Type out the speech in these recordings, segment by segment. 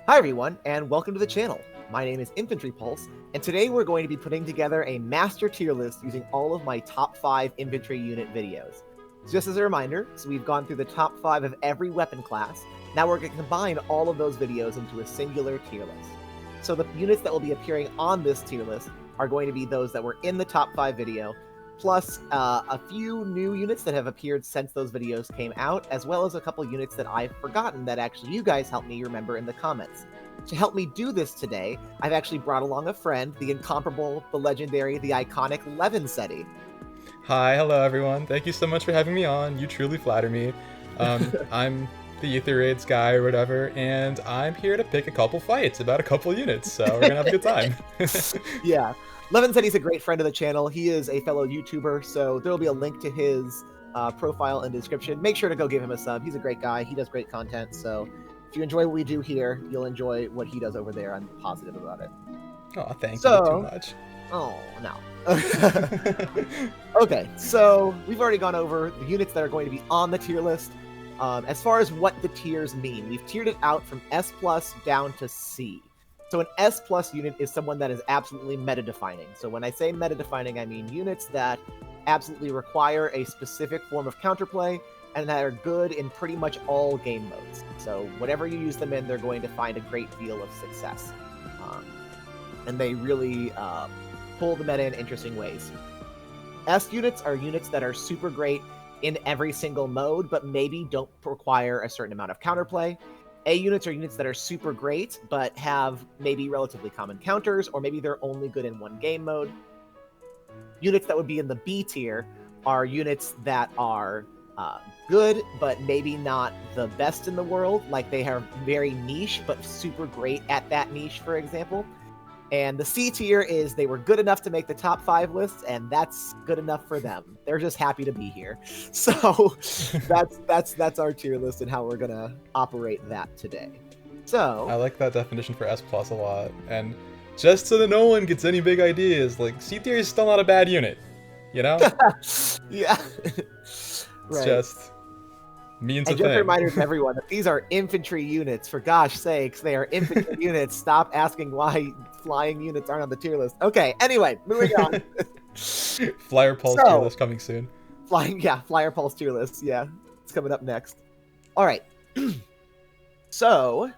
Hi everyone, and welcome to the channel. My name is Infantry Pulse, and today we're going to be putting together a master tier list using all of my top 5 infantry unit videos. Just as a reminder, so we've gone through the top 5 of every weapon class. Now we're going to combine all of those videos into a singular tier list. So the units that will be appearing on this tier list are going to be those that were in the top 5 video, plus a few new units that have appeared since those videos came out, as well as a couple units that I've forgotten that actually you guys helped me remember in the comments. To help me do this today, I've actually brought along a friend, the incomparable, the legendary, the iconic LevinSety. Hi, hello everyone. Thank you so much for having me on. You truly flatter me. I'm the Ether Raids guy or whatever, and I'm here to pick a couple fights about a couple units, so we're gonna have a good time. Yeah. LevinSety's a great friend of the channel. He is a fellow YouTuber, so there'll be a link to his profile in the description. Make sure to go give him a sub. He's a great guy. He does great content, so if you enjoy what we do here, you'll enjoy what he does over there. I'm positive about it. Oh, thank you too much. Oh, no. Okay, so we've already gone over the units that are going to be on the tier list. As far as what the tiers mean, we've tiered it out from S+ down to C. So an S+ unit is someone that is absolutely meta-defining. So when I say meta-defining, I mean units that absolutely require a specific form of counterplay and that are good in pretty much all game modes. So whatever you use them in, they're going to find a great deal of success. And they really pull the meta in interesting ways. S units are units that are super great in every single mode, but maybe don't require a certain amount of counterplay. A units are units that are super great, but have maybe relatively common counters, or maybe they're only good in one game mode. Units that would be in the B tier are units that are good, but maybe not the best in the world. Like they are very niche, but super great at that niche, for example. And the C tier is they were good enough to make the top 5 lists, and that's good enough for them. They're just happy to be here. So that's our tier list and how we're gonna operate that today. So I like that definition for S+ a lot, and just so that no one gets any big ideas, like C tier is still not a bad unit, you know? Yeah. It's Right. just means And a just a thing. reminder to everyone that these are infantry units. For gosh sakes, they are infantry units. Stop asking why flying units aren't on the tier list. Okay, anyway, moving on. Flyer Pulse tier list coming soon. Flyer Pulse tier list. Yeah, it's coming up next. All right. So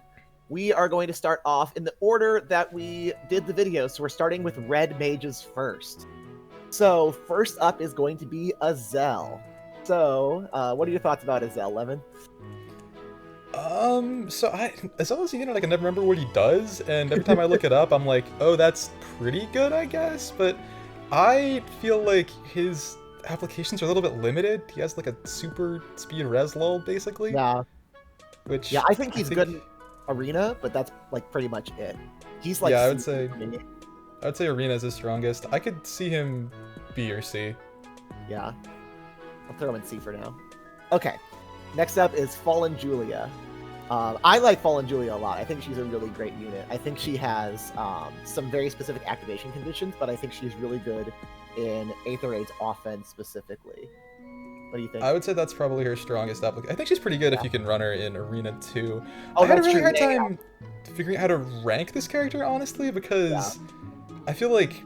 we are going to start off in the order that we did the video. So we're starting with red mages first. So first up is going to be Azel. So what are your thoughts about Azel, Levin? So as well as a unit, I can never remember what he does, and every time I look it up, I'm like, oh, that's pretty good, I guess, but I feel like his applications are a little bit limited. He has like a super speed res lull, basically. Yeah. Which Yeah, I think he's good in Arena, but that's like pretty much it. He's like yeah, I would say Arena is his strongest. I could see him B or C. Yeah. I'll throw him in C for now. Okay. Next up is Fallen Julia. I like Fallen Julia a lot. I think she's a really great unit. I think she has some very specific activation conditions, but I think she's really good in Aether Raid's offense specifically. What do you think? I would say that's probably her strongest application. I think she's pretty good if you can run her in Arena too. Oh, I had a really true. hard time figuring out how to rank this character, honestly, because I feel like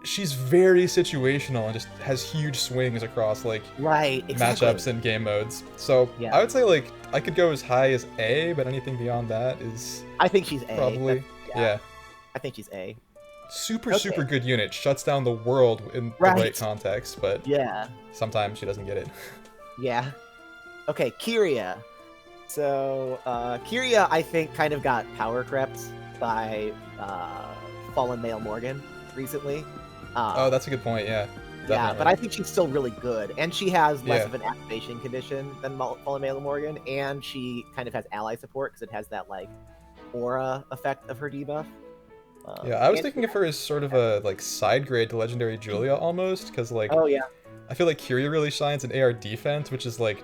she's very situational and just has huge swings across like matchups and game modes. So I would say like I could go as high as A, but anything beyond that is I think she's A. Probably. Yeah. I think she's A. Super good unit. Shuts down the world in the right context, but sometimes she doesn't get it. Yeah. Okay, Kyria. So Kyria, I think, kind of got power crept by Fallen Male Morgan recently. Oh, that's a good point, yeah. Definitely. Yeah, but I think she's still really good. And she has less of an activation condition than Fallen Male Morgan, and she kind of has ally support because it has that, like, aura effect of her debuff. Yeah, I was thinking of her as sort of a, like, side grade to Legendary Julia, almost, because, like... Oh, yeah. I feel like Kyria really shines in AR defense, which is, like...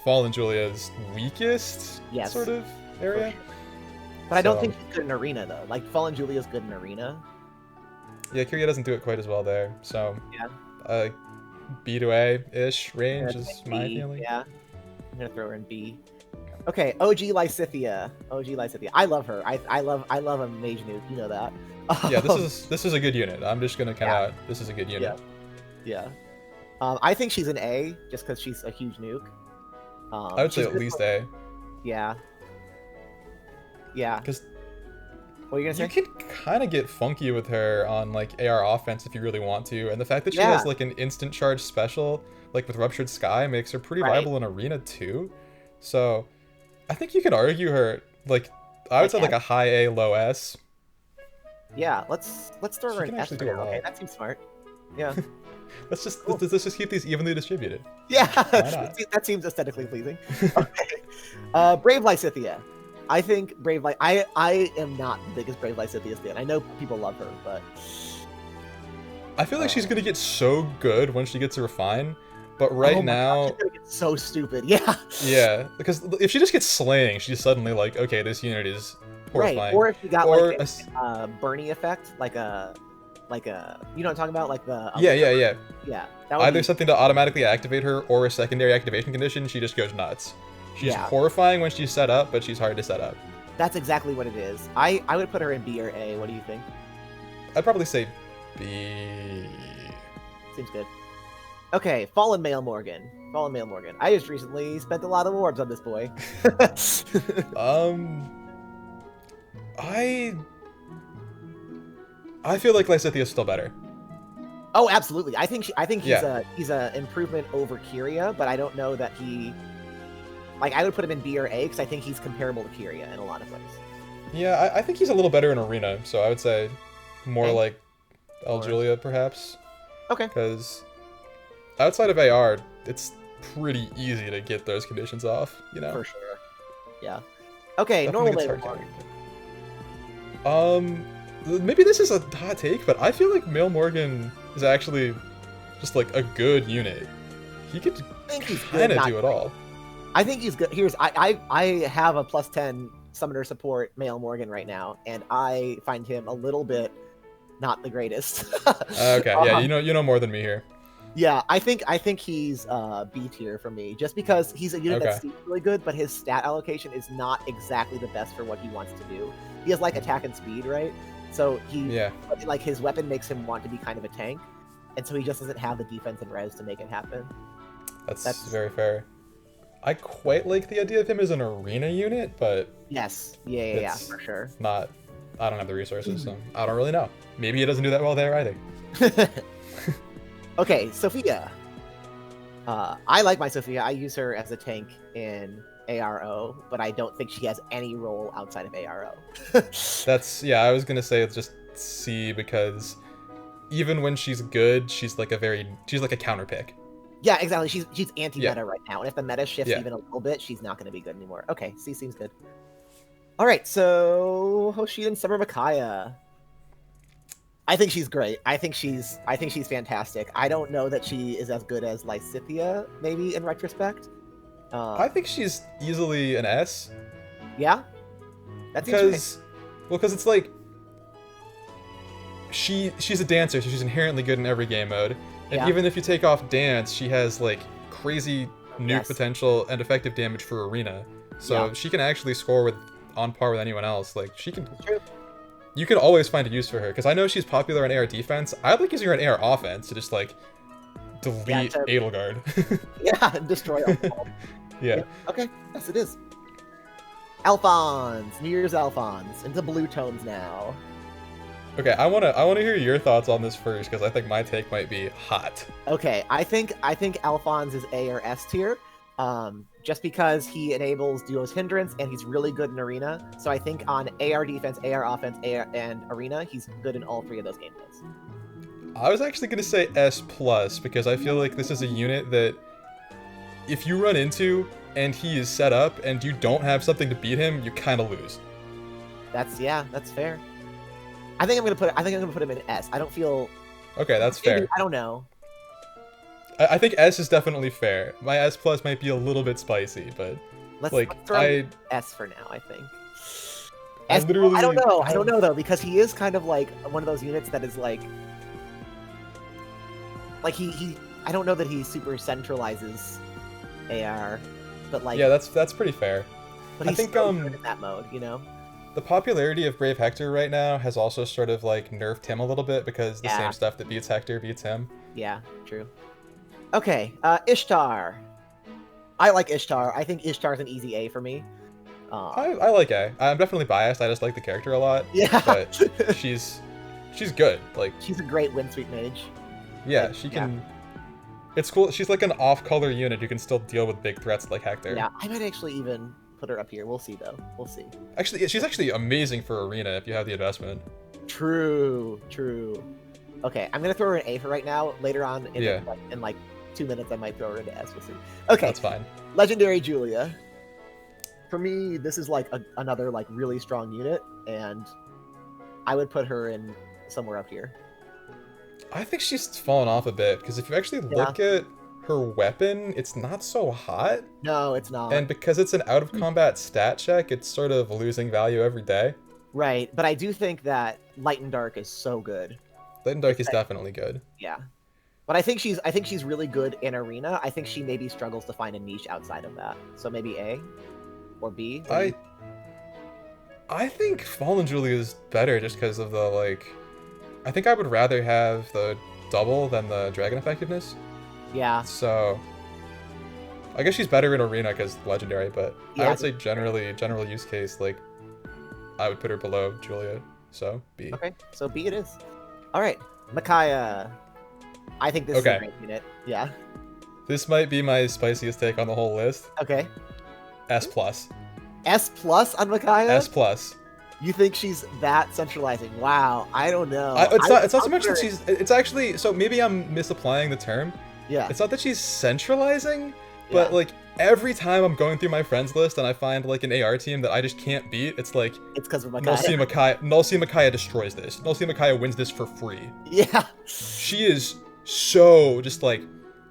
Fallen Julia's weakest sort of area. Sure. But I don't think she's good in Arena, though. Like, Fallen Julia's good in Arena. Yeah, Kyria doesn't do it quite as well there, so... B to A-ish range is my feeling. Yeah, I'm gonna throw her in B. Okay, OG Lysithea. OG Lysithea. I love her. I love a mage nuke. You know that. Yeah, this is a good unit. I'm just gonna come out. This is a good unit. Yeah. I think she's an A just because she's a huge nuke. I would say at least A. Yeah. Yeah. Because what are you gonna say? You can kind of get funky with her on like AR offense if you really want to, and the fact that she has like an instant charge special, like with Ruptured Sky, makes her pretty viable in Arena too. So I think you could argue her like I would say like a high A, low S. Yeah, let's throw her an S for now. Okay, that seems smart. Yeah. let's just keep these evenly distributed. Yeah, that seems aesthetically pleasing. Okay. Brave Lysithea. I think I am not the biggest Brave Lysithea stan. I know people love her, but I feel like she's gonna get so good when she gets to refine. But right now, she's gonna get so stupid. Yeah. Yeah, because if she just gets slaying, she's suddenly like, okay, this unit is horrifying. Right. Or if you got like a Bernie effect, like a you know what I'm talking about, like the yeah. That either something to automatically activate her or a secondary activation condition. She just goes nuts. She's horrifying when she's set up, but she's hard to set up. That's exactly what it is. I would put her in B or A. What do you think? I'd probably say B. Seems good. Okay, Fallen Male Morgan. Fallen Male Morgan. I just recently spent a lot of orbs on this boy. I feel like Lysithea is still better. Oh, absolutely. I think he's a improvement over Kyria, but I don't know that he. Like, I would put him in B or A because I think he's comparable to Kyria in a lot of ways. Yeah, I think he's a little better in Arena, so I would say more like El Julia, perhaps. Okay. Because outside of AR, it's pretty easy to get those conditions off, you know? For sure. Yeah. Okay, normal Male Morgan. Maybe this is a hot take, but I feel like Male Morgan is actually just like a good unit. He could kind of do it all. I think he's good. I have a +10 summoner support Male Morgan right now, and I find him a little bit not the greatest. Okay, yeah, you know more than me here. Yeah, I think he's B tier for me, just because he's a unit that seems really good, but his stat allocation is not exactly the best for what he wants to do. He has like attack and speed, right? So like his weapon makes him want to be kind of a tank, and so he just doesn't have the defense and res to make it happen. That's very fair. I quite like the idea of him as an arena unit, but yes, yeah, for sure. I don't have the resources, so I don't really know. Maybe he doesn't do that well there either. Okay, Sophia. I like my Sophia. I use her as a tank in ARO, but I don't think she has any role outside of ARO. I was gonna say it's just C, because even when she's good, she's like a counter pick. Yeah, exactly. She's anti-meta right now, and if the meta shifts even a little bit, she's not going to be good anymore. Okay, C seems good. All right, so Hoshiden Summer Micaiah. I think she's great. I think she's fantastic. I don't know that she is as good as Lysithea, maybe in retrospect. I think she's easily an S. Yeah, that's because it's like she's a dancer, so she's inherently good in every game mode. And even if you take off dance, she has like crazy nuke potential and effective damage for arena. So she can actually score on par with anyone else. Like she can. You can always find a use for her, because I know she's popular in AR defense. I like using her in AR offense to just like delete Edelgard. Yeah, destroy all. Yeah. Okay, yes it is. Alphonse, New Year's Alphonse, into blue tones now. Okay, I wanna hear your thoughts on this first, because I think my take might be hot. Okay, I think Alphonse is A or S tier, just because he enables duo's hindrance and he's really good in arena. So I think on AR defense, AR offense, AR and arena, he's good in all three of those game modes. I was actually gonna say S+, because I feel like this is a unit that if you run into and he is set up and you don't have something to beat him, you kind of lose. That's fair. I think I'm gonna put him in S. I don't feel. Okay, that's fair. I don't know. I think S is definitely fair. My S+ might be a little bit spicy, but let's throw S for now. I think. I don't know. I don't know though, because he is kind of like one of those units that is like he. I don't know that he super centralizes AR, but like. Yeah, that's pretty fair. But he's so good in that mode, you know? The popularity of Brave Hector right now has also sort of like nerfed him a little bit because the same stuff that beats Hector beats him. Yeah, true. Okay, Ishtar. I like Ishtar. I think Ishtar's an easy A for me. I like A. I'm definitely biased. I just like the character a lot. Yeah. But she's good. Like, she's a great Windsweep mage. Yeah, like, she can. Yeah. It's cool. She's like an off-color unit who can still deal with big threats like Hector. Yeah, I might actually even put her up here. We'll see though. We'll see. Actually, she's actually amazing for arena if you have the investment. True. Okay, I'm gonna throw her in A for right now. Later on, in like 2 minutes, I might throw her into S. We'll see. Okay, that's fine. Legendary Julia. For me, this is like another like really strong unit, and I would put her in somewhere up here. I think she's fallen off a bit because if you actually look at her weapon, it's not so hot. No, it's not. And because it's an out of combat stat check, it's sort of losing value every day. Right, but I do think that Light and Dark is so good. Light and Dark is definitely good. Yeah. But I think she's really good in arena. I think she maybe struggles to find a niche outside of that. So maybe A or B. I think Fallen Julia is better just because of the like. I think I would rather have the double than the dragon effectiveness. Yeah. So I guess she's better in arena because legendary, but I would say general use case, like I would put her below Julia. So B. Okay, so B it is. All right, Micaiah. I think this is a great unit. Yeah. This might be my spiciest take on the whole list. Okay. S+. S+ on Micaiah? S+. You think she's that centralizing? Wow, I don't know. It's not so much that she's. It's actually, so maybe I'm misapplying the term. Yeah. It's not that she's centralizing, but like every time I'm going through my friends list and I find like an AR team that I just can't beat, it's like it's because of Micaiah. Nullsea Micaiah destroys this. Nullsea Micaiah wins this for free. Yeah. She is so just like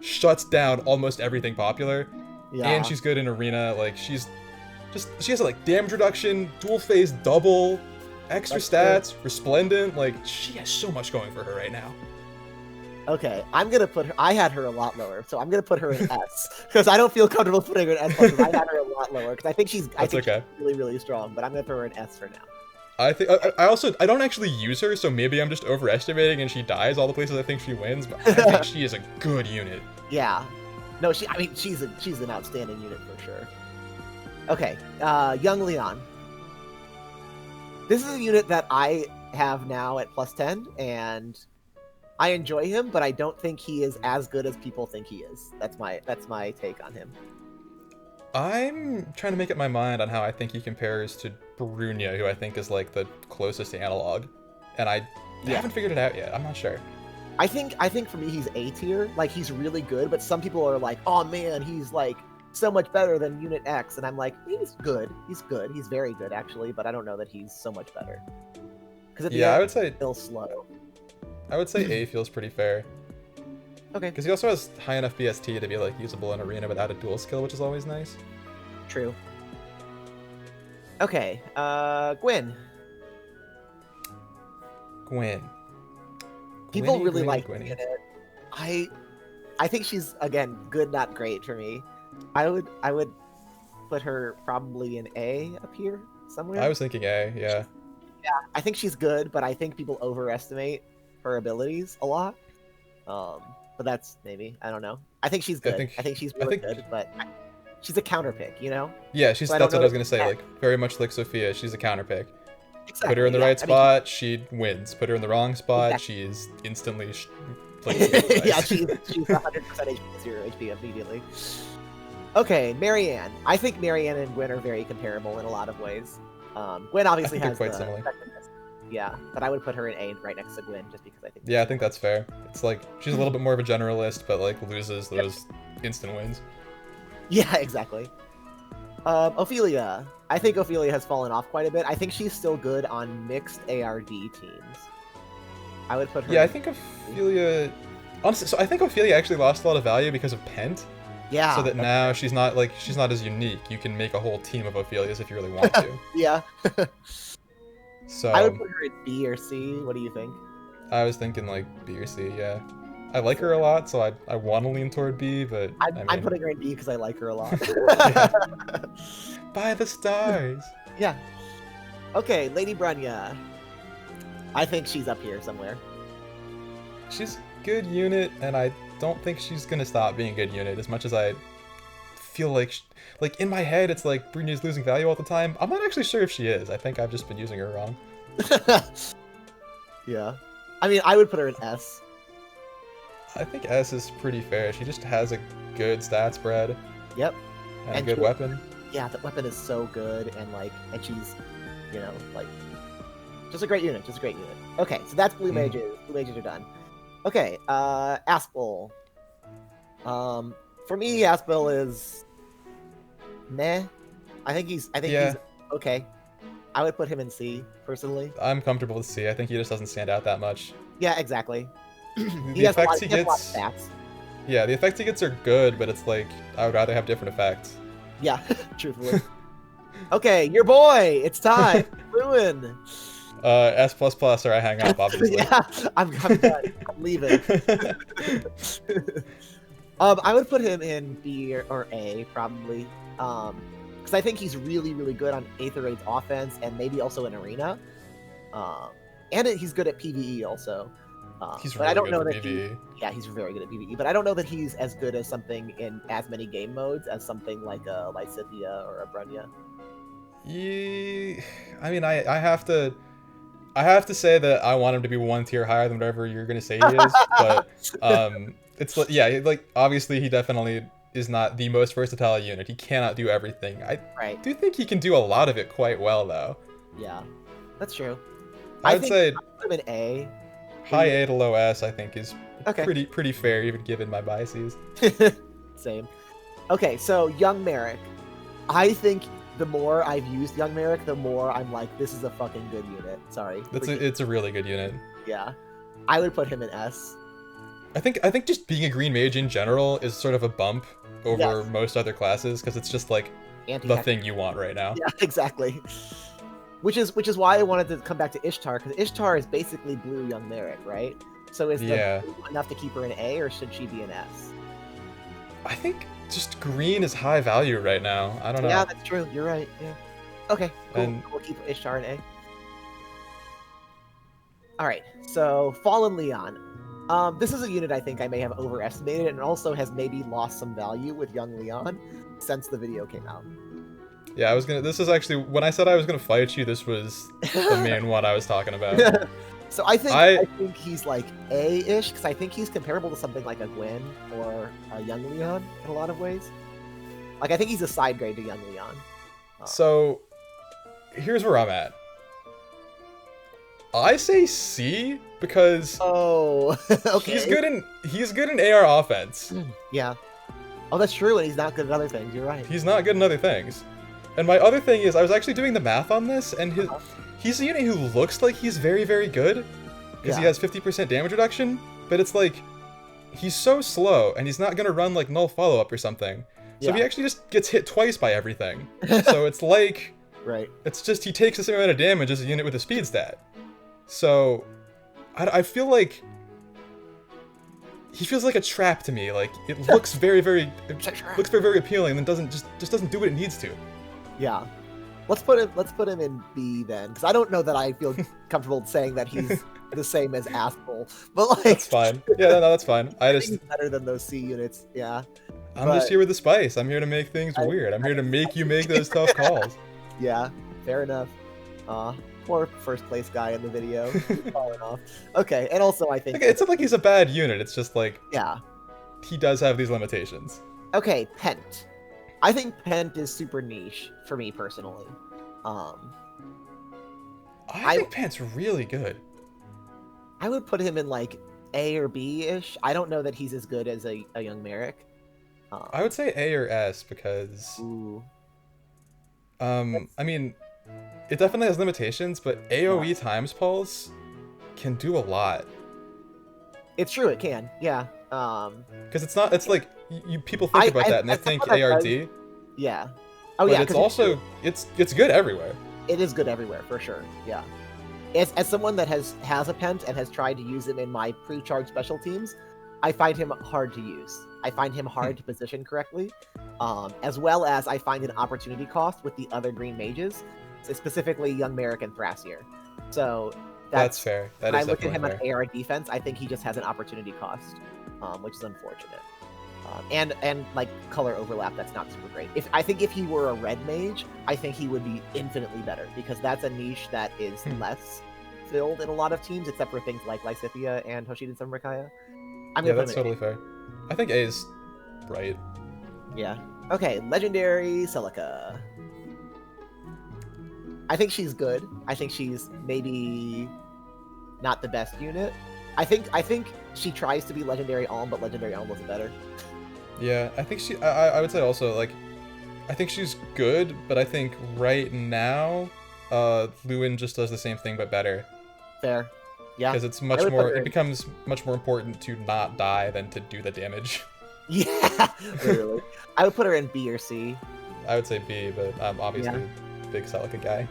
shuts down almost everything popular. Yeah. And she's good in arena. Like she has like damage reduction, dual phase double, extra stats, resplendent. Like she has so much going for her right now. Okay, I'm gonna put her. I had her a lot lower, so I'm gonna put her in S because I don't feel comfortable putting her in S. Because I had her a lot lower because I think she's she's really really strong. But I'm gonna put her in S for now. I think I don't actually use her, so maybe I'm just overestimating and she dies all the places I think she wins. But I think she is a good unit. Yeah, no, she's an outstanding unit for sure. Okay, Young Leon. This is a unit that I have now at +10, and I enjoy him, but I don't think he is as good as people think he is. That's my take on him. I'm trying to make up my mind on how I think he compares to Brunia, who I think is like the closest analog, and I haven't figured it out yet. I'm not sure. I think for me he's A tier. Like he's really good, but some people are like, oh man, he's like so much better than Unit X, and I'm like, he's good. He's very good actually, but I don't know that he's so much better. Because I would say still slow. I would say A feels pretty fair. Okay. Because he also has high enough BST to be like usable in arena without a dual skill, which is always nice. True. Okay, Gwen. People really like Gwen. I think she's again good, not great for me. I would put her probably in A up here somewhere. I was thinking A, yeah. Yeah, I think she's good, but I think people overestimate her abilities a lot. But that's maybe, I don't know. I think she's good. I think she's really good, but she's a counter pick, you know? Yeah, that's what I was gonna say. Like very much like Sophia, she's a counter pick. Exactly, put her in the right spot, she wins. Put her in the wrong spot, she is instantly yeah, she's 100% HP, 0 HP immediately. Okay, Marianne. I think Marianne and Gwen are very comparable in a lot of ways. Gwen obviously has quite similar. Yeah, but I would put her in A right next to Gwen just because I think. Yeah, I think that's fair. It's like she's a little bit more of a generalist, but like loses those instant wins. Yeah, exactly. Ophelia. I think Ophelia has fallen off quite a bit. I think she's still good on mixed ARD teams. I would put her. Yeah, I think Ophelia. Honestly, so I think Ophelia actually lost a lot of value because of Pent. Yeah. So that now she's not as unique. You can make a whole team of Ophelias if you really want to. Yeah. So I would put her in B or C. What do you think? I was thinking like B or C. Yeah. I like her a lot, so I want to lean toward B, but I'm putting her in B because I like her a lot. Yeah. By the stars. Yeah. Okay, Lady Branya. I think she's up here somewhere. She's a good unit, and I don't think she's gonna stop being a good unit as much as I feel like in my head it's like Brunya's losing value all the time. I'm not actually sure if she is. I think I've just been using her wrong. Yeah. I mean, I would put her in S. I think S is pretty fair. She just has a good stat spread. Yep. And a good weapon. Yeah, the weapon is so good, and she's, just a great unit. Just a great unit. Okay, so that's Blue Mages. Blue Mages are done. Okay, Aspel. For me, Aspel is meh. I think he's okay. I would put him in C, personally. I'm comfortable with C. I think he just doesn't stand out that much. Yeah, exactly. The effects he gets. Yeah, the effects he gets are good, but it's like I would rather have different effects. Yeah, truthfully. Okay, your boy. It's time. Ruin. S++ or I hang up, obviously. Yeah, I'm done. I'm leaving. I would put him in B or A probably, because I think he's really, really good on Aether Raid's offense and maybe also in Arena, and he's good at PvE also. He's but really I don't good know at that PvE. Yeah, he's very good at PvE, but I don't know that he's as good as something in as many game modes as something like a Lysithea or a Brunya. Yeah, I mean, I have to say that I want him to be one tier higher than whatever you're gonna say he is, but it's like obviously he definitely is not the most versatile unit. He cannot do everything. I do think he can do a lot of it quite well though. Yeah, that's true. I'd say I'd put him in A. High A to low S, I think, is okay. pretty fair, even given my biases. Same. Okay, so Young Merrick. I think the more I've used Young Merrick, the more I'm like, this is a fucking good unit. Sorry. It's a really good unit. Yeah. I would put him in S. I think just being a green mage in general is sort of a bump over most other classes, because it's just like the thing you want right now. Yeah, exactly. Which is why I wanted to come back to Ishtar, because Ishtar is basically blue Young Merrick, right? So is the blue enough to keep her in A, or should she be an S? I think just green is high value right now. I don't know. Yeah, that's true. You're right. Yeah. Okay, cool. And we'll keep Ishtar in A. All right, so Fallen Leon. This is a unit I think I may have overestimated, and also has maybe lost some value with Young Leon since the video came out. Yeah, this is actually, when I said I was gonna fight you, this was the main one I was talking about. So I think he's like A-ish, because I think he's comparable to something like a Gwen or a Young Leon in a lot of ways. Like, I think he's a side grade to Young Leon. So, here's where I'm at. I say C because okay. he's good in AR offense. Yeah. Oh, that's true, and he's not good at other things. You're right. He's not good in other things. And my other thing is, I was actually doing the math on this, and he's a unit who looks like he's very, very good, because he has 50% damage reduction, but it's like, he's so slow, and he's not going to run like null follow-up or something. So he actually just gets hit twice by everything. So it's like, it's just he takes the same amount of damage as a unit with a speed stat. So I feel like he feels like a trap to me. Like, it looks very, very appealing, and then just doesn't do what it needs to. Yeah, let's put him in B then, because I don't know that I feel comfortable saying that he's the same as Aspel, but like that's fine. Yeah, no, that's fine. I just think he's better than those C units. Yeah, I'm just here with the spice. I'm here to make things weird. I'm here to make you make those tough calls. Yeah, fair enough. Poor first place guy in the video. Falling off. Okay, and also I think it's not like he's a bad unit. It's just like he does have these limitations. Okay, Pent. I think Pent is super niche for me personally. I think Pent's really good. I would put him in like A or B-ish. I don't know that he's as good as a Young Merrick. I would say A or S because I mean, it definitely has limitations, but AoE times pulse can do a lot. It's true, it can. Yeah. Because it's like people think about that and they think ARD. Yeah. Oh, but it's also it's good everywhere. It is good everywhere for sure. Yeah. As someone that has a Pent and has tried to use him in my pre-charged special teams, I find him hard to use. I find him hard to position correctly, as well as I find an opportunity cost with the other green mages, specifically Young Merrick and Thrasier. So that's fair. That when is I look at him fair. on AR defense, I think he just has an opportunity cost, which is unfortunate. And like color overlap, that's not super great. I think if he were a red mage, I think he would be infinitely better, because that's a niche that is less filled in a lot of teams, except for things like Lysithea and Hoshiden Samurai. Yeah, that's totally fair. I think A is right. Yeah. Okay, Legendary Celica. I think she's good. I think she's maybe not the best unit. I think she tries to be Legendary Alm, but Legendary Alm wasn't better. Yeah, I think I would say also, like, I think she's good, but I think right now, Lewin just does the same thing but better. Fair. Yeah. Because it's much more, it becomes much more important to not die than to do the damage. Yeah, literally. I would put her in B or C. I would say B, but I'm obviously a big Celica guy.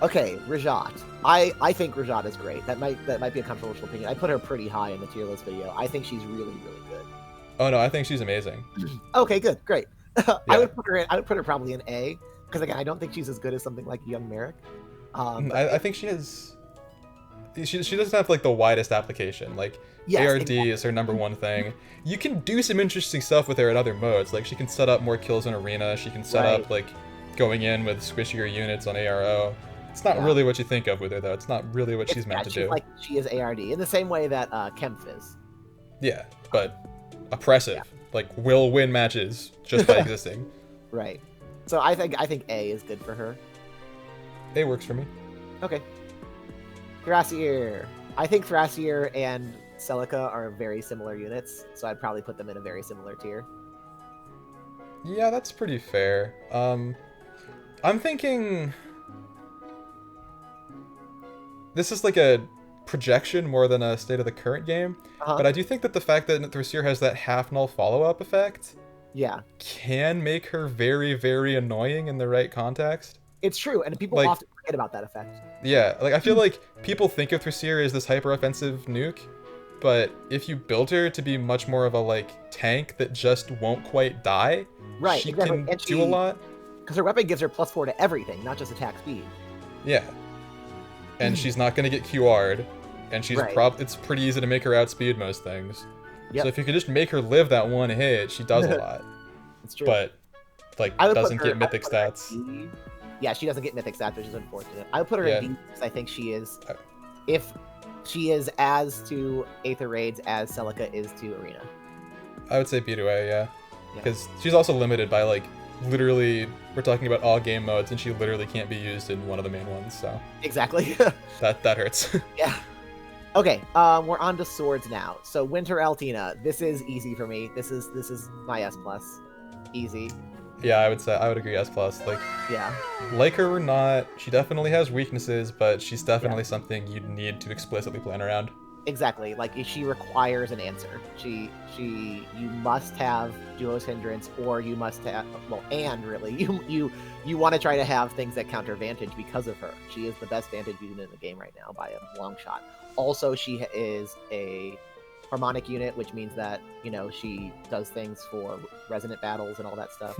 Okay, Rajat. I think Rajat is great. That might be a controversial opinion. I put her pretty high in the tier list video. I think she's really, really good. Oh no, I think she's amazing. Okay, good, great. I would put her probably in A, because again, I don't think she's as good as something like Young Merrick. I think she has. She doesn't have like the widest application. Like ARD is her #1 thing. You can do some interesting stuff with her in other modes. Like she can set up more kills in arena. She can set up like going in with squishier units on ARO. It's not really what you think of with her though. It's not really what she's meant to do. Like she is ARD in the same way that Kempf is. Yeah, but oppressive. Yeah. Like will win matches just by existing. Right. So I think A is good for her. A works for me. Okay. Thrasier. I think Thrasier and Celica are very similar units, so I'd probably put them in a very similar tier. Yeah, that's pretty fair. I'm thinking this is like a projection more than a state of the current game, but I do think that the fact that Thrasier has that half null follow-up effect can make her very, very annoying in the right context. It's true, and people often forget about that effect. Yeah, like I feel like people think of Thrasier as this hyper-offensive nuke, but if you build her to be much more of a like tank that just won't quite die, she can do a lot. Because her weapon gives her +4 to everything, not just attack speed. Yeah. And she's not going to get QR'd, and she's it's pretty easy to make her outspeed most things. Yep. So if you could just make her live that one hit, she does a lot. It's true. But like doesn't get mythic stats. Yeah, she doesn't get mythic stats, which is unfortunate. I would put her in D because I think she is, if she is as to Aether Raids as Celica is to Arena. I would say B to A, yeah. Because she's also limited by like literally, we're talking about all game modes, and she literally can't be used in one of the main ones. So exactly. that hurts. Yeah. Okay, we're on to swords now. So Winter Altina, this is easy for me. This is my S+. Easy. Yeah, I would agree S+. Like, like her or not, she definitely has weaknesses, but she's definitely something you need to explicitly plan around. Exactly. Like, she requires an answer. You must have Duo's Hindrance, or you must have, well, and really, you want to try to have things that counter Vantage because of her. She is the best Vantage unit in the game right now by a long shot. Also, she is a harmonic unit, which means that, you know, she does things for resonant battles and all that stuff.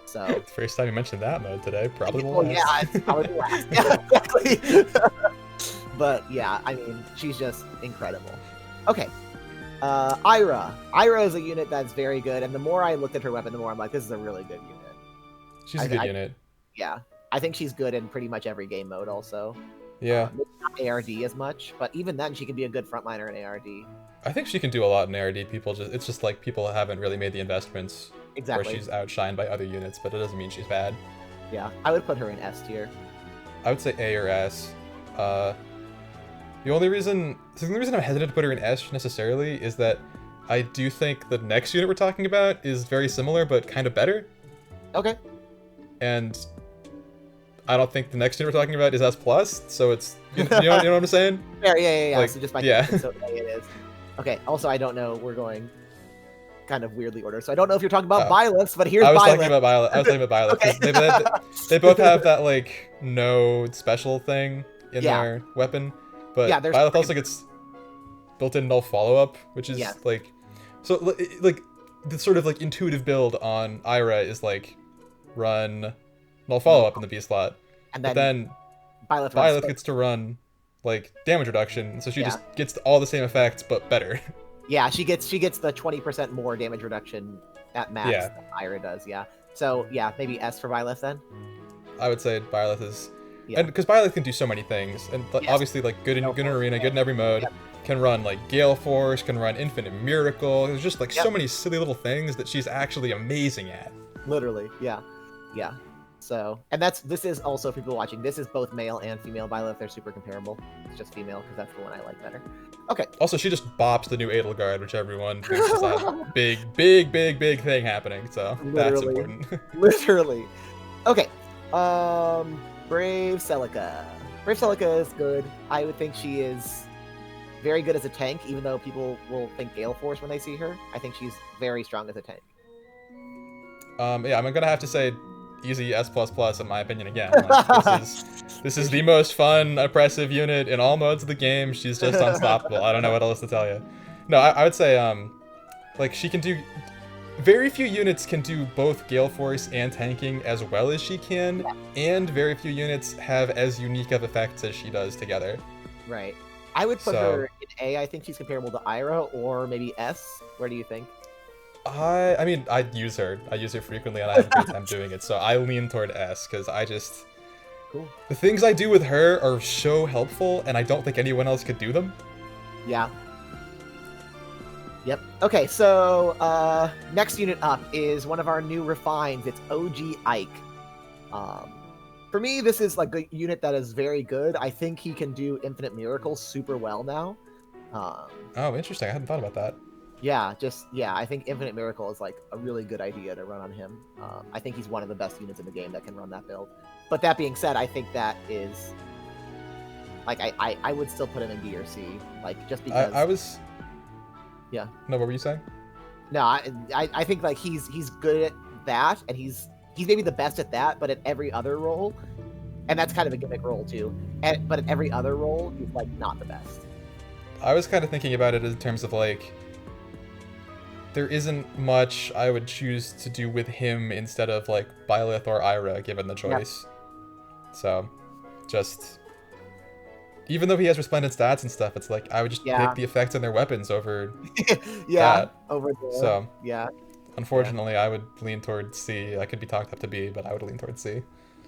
So first time you mentioned that mode today, probably the last. Yeah, it's probably the last. Yeah, exactly. But yeah, I mean, she's just incredible. Okay. Ira. Ira is a unit that's very good, and the more I looked at her weapon, the more I'm like, this is a really good unit. She's a good unit. Yeah. I think she's good in pretty much every game mode also. Yeah. Not ARD as much, but even then she can be a good frontliner in ARD. I think she can do a lot in ARD. It's just like people haven't really made the investments where she's outshined by other units, but it doesn't mean she's bad. Yeah, I would put her in S tier. I would say A or S. The only reason I'm hesitant to put her in S necessarily is that I do think the next unit we're talking about is very similar, but kind of better. Okay. And I don't think the next unit we're talking about is S+, so it's, you know what I'm saying? Yeah. Like, so just by so A it is. Okay, also I don't know, we're going kind of weirdly ordered, so I don't know if you're talking about Byleths, but here's Byleth. I was talking about Byleth. They both have that, like, no special thing in their weapon, but Byleth built-in null follow-up, which is like, so like the sort of like intuitive build on Ira is like run null follow-up in the B slot, and then Byleth gets to run like damage reduction, so she just gets all the same effects but better. Yeah, she gets the 20% more damage reduction at max than Ira does. Yeah. So yeah, maybe S for Byleth then. I would say Byleth is, and because Byleth can do so many things, and obviously like good in arena, good in every mode, can run like Gale Force, can run Infinite Miracle. There's just like so many silly little things that she's actually amazing at. Literally, yeah. So, and this is also, for people watching, this is both male and female Byleth. They're super comparable. It's just female because that's the one I like better. Okay. Also, she just bops the new Edelgard, which everyone thinks is a big thing happening. So that's important. Literally. Okay. Brave Celica. Brave Celica is good. I would think she is very good as a tank, even though people will think Gale Force when they see her. I think she's very strong as a tank. Yeah, I'm gonna have to say easy S++ in my opinion again. Like, this is the most fun, oppressive unit in all modes of the game. She's just unstoppable. I don't know what else to tell you. No, I would say like she can do. Very few units can do both Gale Force and tanking as well as she can, and very few units have as unique of effects as she does together. Right. I would put her in A. I think she's comparable to Ira, or maybe S. Where do you think? I mean, I use her frequently, and I have a great time doing it. So I lean toward S because I just the things I do with her are so helpful, and I don't think anyone else could do them. Yeah. Yep. Okay, so next unit up is one of our new refines. It's OG Ike. For me, this is like a unit that is very good. I think he can do Infinite Miracles super well now. Oh, interesting. I hadn't thought about that. Yeah, I think Infinite Miracle is like a really good idea to run on him. I think he's one of the best units in the game that can run that build. But that being said, I think that is like I would still put him in B or C, like just because I was. Yeah. No, what were you saying? No, I think like he's good at that, and he's maybe the best at that, but at every other role, and that's kind of a gimmick role too. But at every other role, he's like not the best. I was kind of thinking about it in terms of like, there isn't much I would choose to do with him instead of like Byleth or Ira, given the choice. Yep. So, just. Even though he has resplendent stats and stuff, it's like I would just pick the effects on their weapons over that. Over there. So unfortunately, I would lean towards C. I could be talked up to B, but I would lean towards C.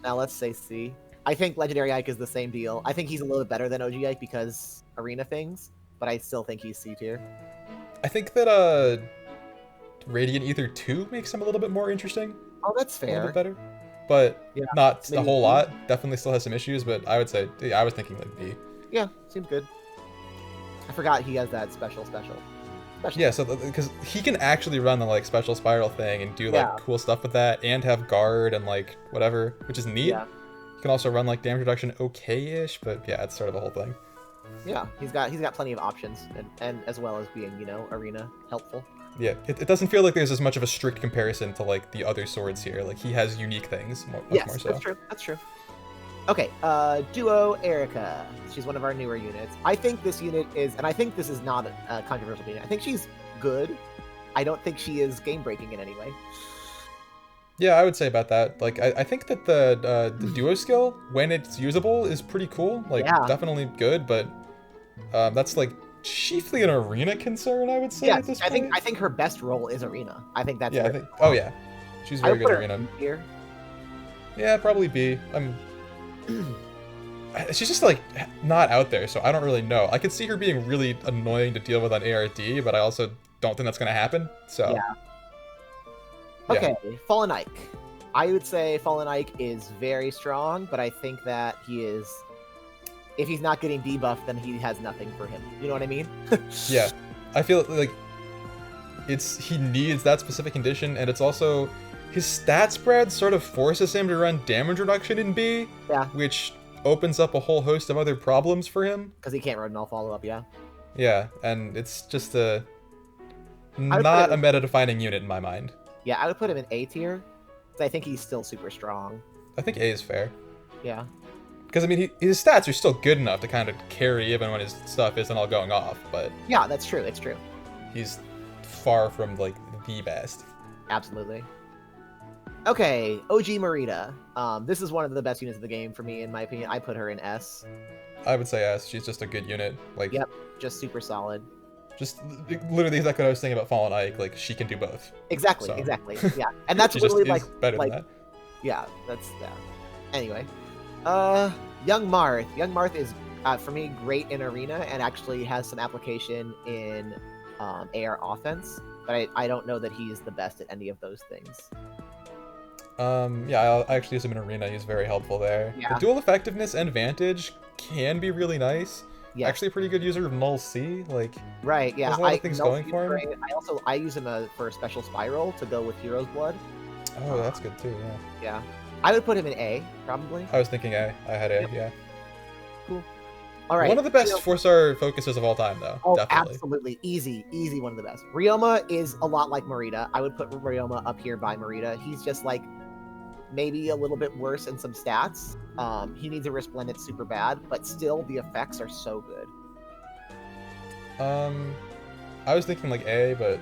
Now let's say C. I think Legendary Ike is the same deal. I think he's a little bit better than OG Ike because arena things, but I still think he's C tier. I think that Radiant Ether 2 makes him a little bit more interesting. Oh, that's fair. A little bit better. But not a whole lot. Definitely still has some issues, but I would say I was thinking like B. Yeah, seems good. I forgot he has that special. Yeah, so because he can actually run the like special spiral thing and do like cool stuff with that, and have guard and like whatever, which is neat. Yeah. He can also run like damage reduction okay-ish, but yeah, it's sort of a whole thing. Yeah, he's got plenty of options, and as well as being arena helpful. Yeah, it doesn't feel like there's as much of a strict comparison to like the other swords here. Like he has unique things, much more so. That's true. Okay, Duo Erica. She's one of our newer units. I think this unit is, and I think this is not a controversial unit. I think she's good. I don't think she is game breaking in any way. Yeah, I would say about that. Like I think that the Duo skill, when it's usable, is pretty cool. Like definitely good, but that's like chiefly an arena concern, I would say. Yeah, at this point. I think her best role is arena. I think that's she's very good at arena. Here. Yeah, probably B. She's just like not out there, so I don't really know. I could see her being really annoying to deal with on ARD, but I also don't think that's gonna happen. So Okay, Fallen Ike. I would say Fallen Ike is very strong, but I think that he is. If he's not getting debuffed, then he has nothing for him. You know what I mean? Yeah. I feel like he needs that specific condition, and it's also his stat spread sort of forces him to run damage reduction in B, which opens up a whole host of other problems for him. Because he can't run null follow-up, Yeah, and it's just not a meta-defining unit in my mind. Yeah, I would put him in A tier, because I think he's still super strong. I think A is fair. Yeah. Because, I mean, his stats are still good enough to kind of carry even when his stuff isn't all going off, but... Yeah, that's true, it's true. He's far from, like, the best. Absolutely. Okay, OG Marita. This is one of the best units of the game for me, in my opinion. I put her in S. I would say S. She's just a good unit. Like, yep, just super solid. Just literally exactly what I was thinking about Fallen Ike. Like, she can do both. Exactly, so. exactly. Yeah, and that's she literally just is better than that. Yeah, that's Anyway, Young Marth. Young Marth is for me great in arena and actually has some application in AR offense, but I don't know that he's the best at any of those things. Yeah, I actually use him in arena. He's very helpful there. Yeah. The dual effectiveness and Vantage can be really nice. Yeah. Actually, a pretty good user of Null C. Like, right, yeah. There's a lot of things going for him. I use him for a special spiral to go with Hero's Blood. Oh, that's good too. Yeah. Yeah, I would put him in A probably. I was thinking A. I had A. Yep. Yeah. Cool. All right. One of the best 4-star focuses of all time, though. Oh, definitely. Absolutely. Easy. One of the best. Ryoma is a lot like Marita. I would put Ryoma up here by Marita. He's just like maybe a little bit worse in some stats. He needs a Resplendent super bad, but still the effects are so good. I was thinking like A, but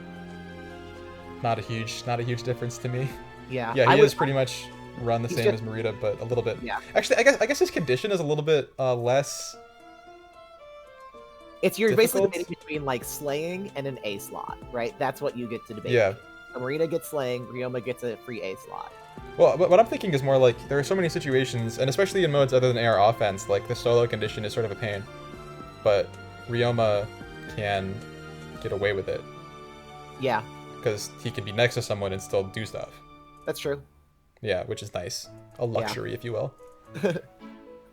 not a huge difference to me. Yeah. Yeah, he is pretty much run the same as Marita, but a little bit. Yeah. Actually, I guess his condition is a little bit less. You're basically debating between like slaying and an A slot, right? That's what you get to debate. Yeah. So Marita gets slaying, Ryoma gets a free A slot. Well, but what I'm thinking is more like there are so many situations, and especially in modes other than AR offense, like the solo condition is sort of a pain. But Ryoma can get away with it. Yeah. Because he can be next to someone and still do stuff. That's true. Yeah, which is nice. A luxury, if you will.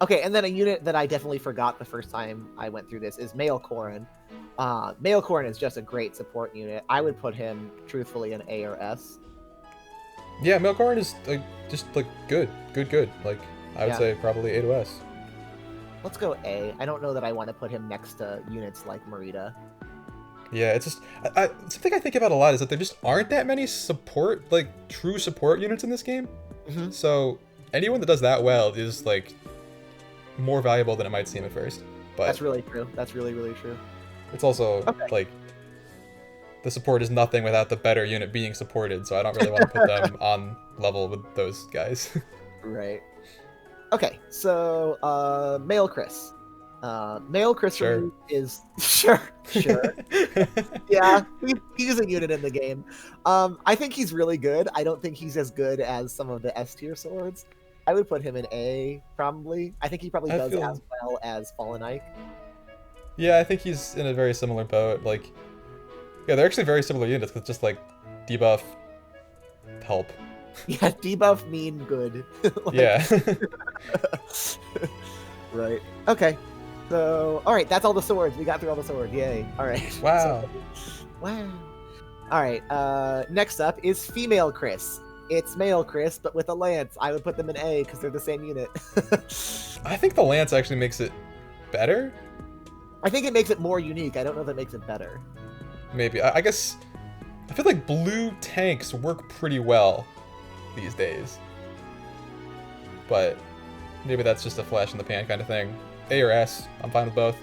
Okay, and then a unit that I definitely forgot the first time I went through this is Male Corrin. Male Corrin is just a great support unit. I would put him, truthfully, in A or S. Yeah, Male Corrin is like just like good. Like I would say probably A to S. Let's go A. I don't know that I want to put him next to units like Marita. Yeah, it's just something I think about a lot is that there just aren't that many support, like true support units in this game. Mm-hmm. So anyone that does that well is like more valuable than it might seem at first. But that's really true. That's really, really true. It's also like the support is nothing without the better unit being supported, so I don't really want to put them on level with those guys. Right. Okay, so Male Chris. Male Chris for me is sure. Yeah, he's a unit in the game. I think he's really good. I don't think he's as good as some of the S tier swords. I would put him in A, probably. I think he probably does as well as Fallen Ike. Yeah, I think he's in a very similar boat. Like, yeah, they're actually very similar units, with just like debuff, help. Yeah, debuff mean good. Yeah. Right. Okay. So, all right, that's all the swords. We got through all the swords. Yay. All right. Wow. Wow. All right. Next up is Female Chris. It's Male Chris, but with a lance. I would put them in A because they're the same unit. I think the lance actually makes it better. I think it makes it more unique. I don't know if it makes it better. Maybe. I guess I feel like blue tanks work pretty well these days. But maybe that's just a flash in the pan kind of thing. A or S, I'm fine with both.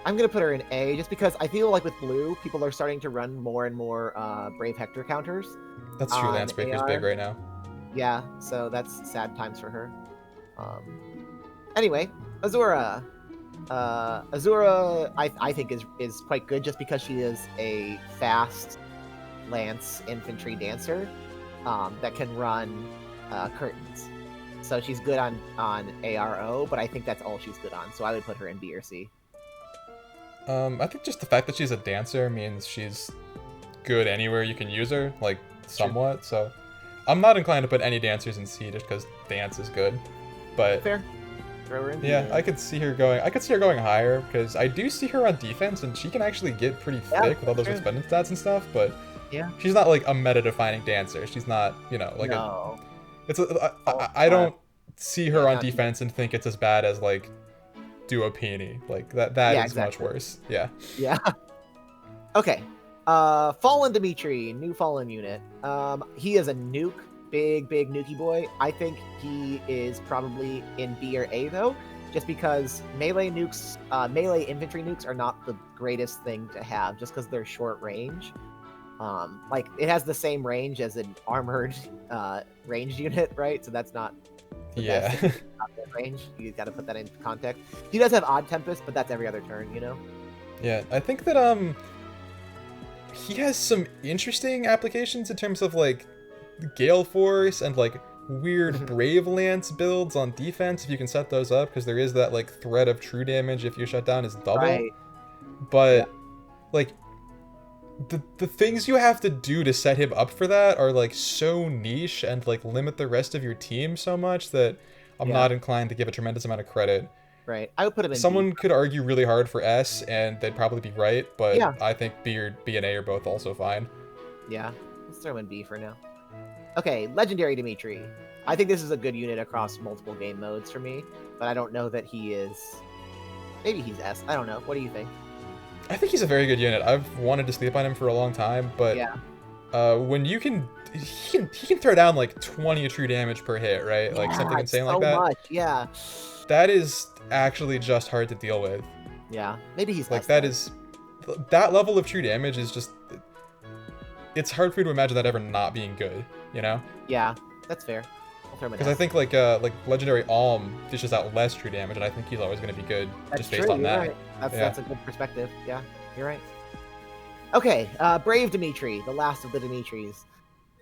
I'm going to put her in A just because I feel like with blue, people are starting to run more and more Brave Hector counters. That's true, Lancebreaker's big right now. Yeah, so that's sad times for her. Anyway, Azura. Azura, I think, is quite good just because she is a fast lance infantry dancer that can run curtains. So she's good on ARO, but I think that's all she's good on. So I would put her in B or C. I think just the fact that she's a dancer means she's good anywhere you can use her, like somewhat. Sure. So I'm not inclined to put any dancers in C just because dance is good. But fair. Throw her in. Yeah, I could see her going higher because I do see her on defense and she can actually get pretty thick with all those resplendent stats and stuff. But yeah, she's not like a meta-defining dancer. She's not, like no. I don't see her on defense and think it's as bad as like Duopini. Like that is much worse. Yeah. Yeah. Okay. Fallen Dimitri, new Fallen unit. He is a nuke. big Nuki boy. I think he is probably in B or A though, just because melee infantry nukes are not the greatest thing to have, just because they're short range. Like it has the same range as an armored ranged unit, right? So that's not the best range. You got to put that into context. He does have Odd Tempest, but that's every other turn, you know. Yeah, I think that he has some interesting applications in terms of like Gale Force and like weird Brave Lance builds on defense if you can set those up, because there is that like threat of true damage if your shutdown is double. Right. But like the things you have to do to set him up for that are like so niche and like limit the rest of your team so much that I'm not inclined to give a tremendous amount of credit. Right. I would put him in Someone B. could argue really hard for S and they'd probably be right, but I think B and A are both also fine. Yeah. Let's throw him in B for now. Okay, Legendary Dimitri. I think this is a good unit across multiple game modes for me, but I don't know that he is... Maybe he's S. I don't know. What do you think? I think he's a very good unit. I've wanted to sleep on him for a long time, but when you can... He can throw down like 20 true damage per hit, right? Like something insane like that. Much, yeah. That is actually just hard to deal with. Yeah, maybe he's like that level of true damage is just... It's hard for me to imagine that ever not being good, you know? Yeah, that's fair. Because I think like Legendary Alm dishes out less true damage, and I think he's always going to be good just based on that. Right. That's a good perspective. Yeah, you're right. Okay, Brave Dimitri, the last of the Dimitris.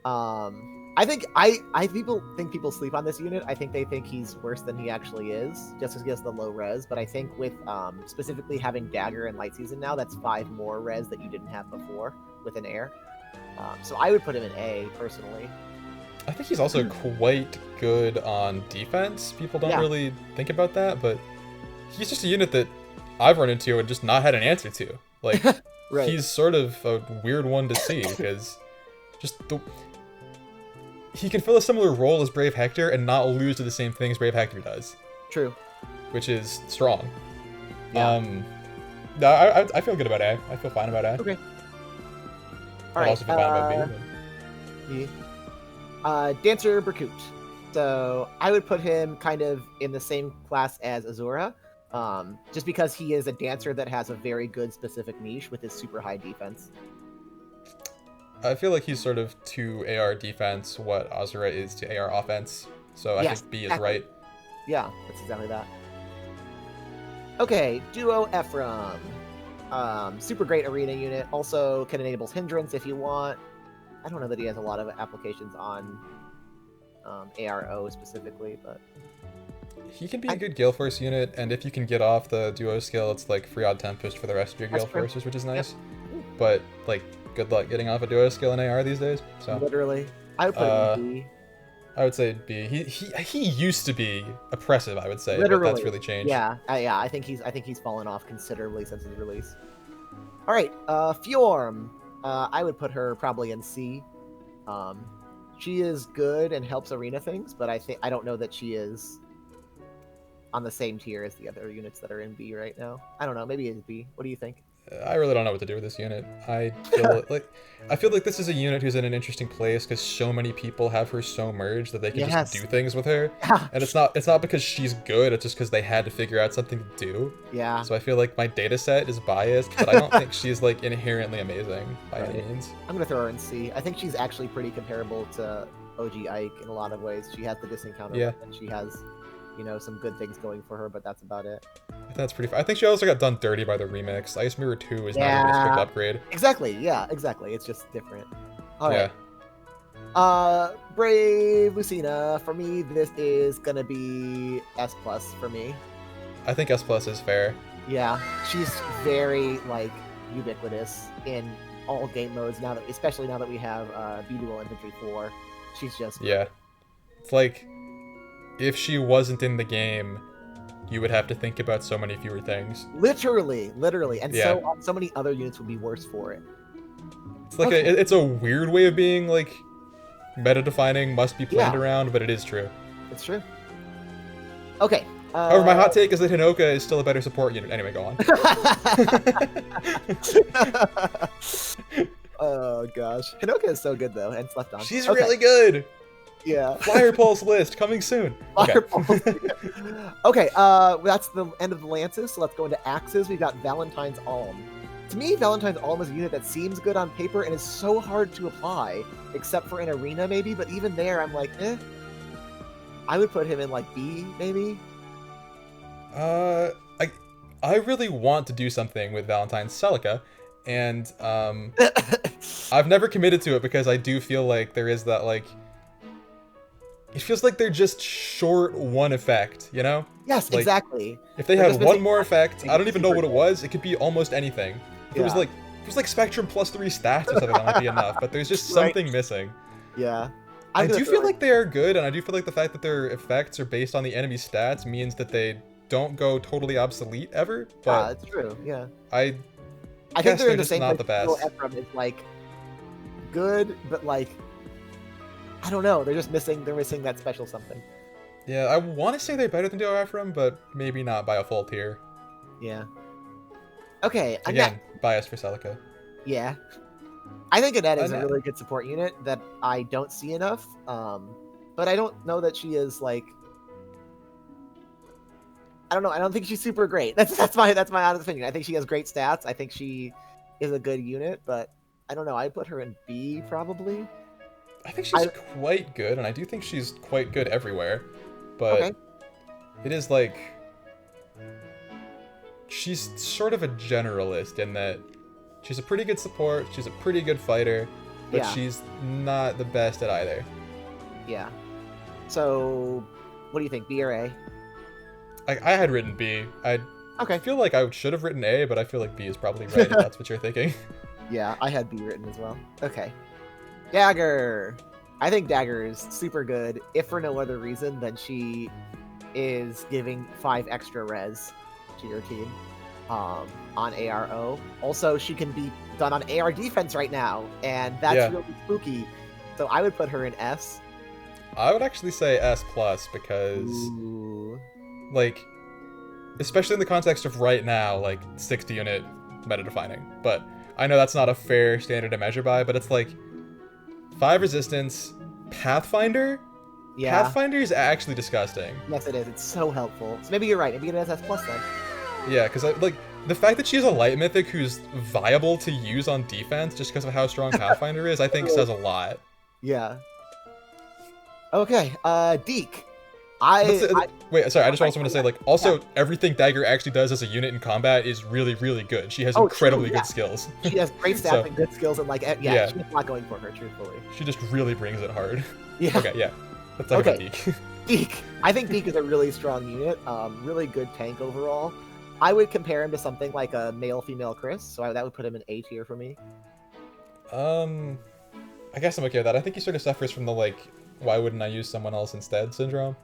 I think people sleep on this unit. I think they think he's worse than he actually is, just because he has the low res. But I think with specifically having Dagger and Light Season now, that's 5 more res that you didn't have before with an air. So I would put him in A personally. I think he's also quite good on defense. People don't really think about that, but he's just a unit that I've run into and just not had an answer to. Like, he's sort of a weird one to see, because he can fill a similar role as Brave Hector and not lose to the same things Brave Hector does. True. Which is strong. Yeah. No, I feel good about A. I feel fine about A. Okay. I also feel fine about B. Dancer Berkut. So I would put him kind of in the same class as Azura, just because he is a dancer that has a very good specific niche with his super high defense. I feel like he's sort of to AR defense what Azura is to AR offense, so I think B is right. Yeah, that's exactly that. Okay, Duo Ephraim. Super great arena unit. Also can enable hindrance if you want. I don't know that he has a lot of applications on ARO specifically, but he can be a good Gale Force unit, and if you can get off the Duo skill, it's like free Odd Tempest for the rest of your Gale Forces, which is nice. Yep. But like, good luck getting off a Duo skill in AR these days. So literally, I would put him in B. I would say B. He used to be oppressive, I would say, literally. But that's really changed. Yeah, I think he's fallen off considerably since his release. All right, Fjorm. I would put her probably in C. She is good and helps arena things, but I don't know that she is on the same tier as the other units that are in B right now. I don't know. Maybe it's B. What do you think? I really don't know what to do with this unit. I feel like this is a unit who's in an interesting place because so many people have her so merged that they can just do things with her. And it's not because she's good, it's just because they had to figure out something to do. Yeah. So I feel like my data set is biased, but I don't think she's like inherently amazing by any means. I'm gonna throw her in C. I think she's actually pretty comparable to OG Ike in a lot of ways. She has the distant counter and she has, you know, some good things going for her, but that's about it. That's pretty fun. I think she also got done dirty by the remix. Ice Mirror 2 is not even a strict upgrade. Exactly, yeah, exactly. It's just different. Alright. Brave Lucina. For me, this is gonna be S+ for me. I think S+ is fair. Yeah, she's very, like, ubiquitous in all game modes now, especially now that we have B-Dual Infantry 4. She's just... Yeah. It's like, if she wasn't in the game, you would have to think about so many fewer things. Literally. And so many other units would be worse for it. It's like it's a weird way of being, like, meta-defining, must be planned around, but it is true. It's true. Okay. However, my hot take is that Hinoka is still a better support unit. Anyway, go on. Oh, gosh. Hinoka is so good, though, and slept on. She's really good! Yeah. Fire Pulse list coming soon. Fire Pulse. Okay, that's the end of the Lances, so let's go into Axes. We've got Valentine's Alm. To me, Valentine's Alm is a unit that seems good on paper and is so hard to apply, except for in Arena maybe, but even there I'm like, eh. I would put him in like B, maybe. I really want to do something with Valentine's Celica, and I've never committed to it because I do feel like there is that like, it feels like they're just short one effect, you know? Yes, like, exactly. If they had one more effect, I don't even know what it was. It could be almost anything. If it was like Spectrum +3 stats or something, that might be enough. But there's just something missing. Yeah. I do feel like they are good, and I do feel like the fact that their effects are based on the enemy stats means that they don't go totally obsolete ever. But that's true. Yeah. I think they're in the same not the place. best. Ephraim is like good, but like I don't know. They're just missing. They're missing that special something. Yeah, I want to say they're better than Duo Ephraim, but maybe not by a full tier. Yeah. Okay. Again, bias for Celica. Yeah. I think Annette is a really good support unit that I don't see enough. But I don't know that she is like. I don't know. I don't think she's super great. That's my honest opinion. I think she has great stats. I think she is a good unit, but I don't know. I'd put her in B probably. I think she's quite good, and I do think she's quite good everywhere. But it is like she's sort of a generalist in that she's a pretty good support, she's a pretty good fighter, but she's not the best at either. Yeah. So, what do you think, B or A? I had written B. I feel like I should have written A, but I feel like B is probably right if that's what you're thinking. Yeah, I had B written as well. Okay. Dagger. I think Dagger is super good, if for no other reason than she is giving 5 extra res to your team on ARO. Also, she can be done on AR defense right now, and that's really spooky. So I would put her in S. I would actually say S+, because, like, especially in the context of right now, like, 60 unit meta-defining. But I know that's not a fair standard to measure by, but it's like, 5 resistance, Pathfinder? Yeah. Pathfinder is actually disgusting. Yes, it is. It's so helpful. So maybe you're right. Maybe it has S+ then. Yeah, because, like, the fact that she has a light mythic who's viable to use on defense just because of how strong Pathfinder is, I think says a lot. Yeah. Okay, Deke. Wait, sorry, I just also want to say, like, also, everything Dagger actually does as a unit in combat is really, really good. She has incredibly good skills. She has great stats and good skills, and, like, she has a lot going for her, truthfully. She just really brings it hard. Yeah. Okay, yeah. Let's talk about Deke. Deke. I think Deke is a really strong unit, really good tank overall. I would compare him to something like a male-female Chris, so that would put him in A tier for me. I guess I'm okay with that. I think he sort of suffers from the, like, why wouldn't I use someone else instead syndrome.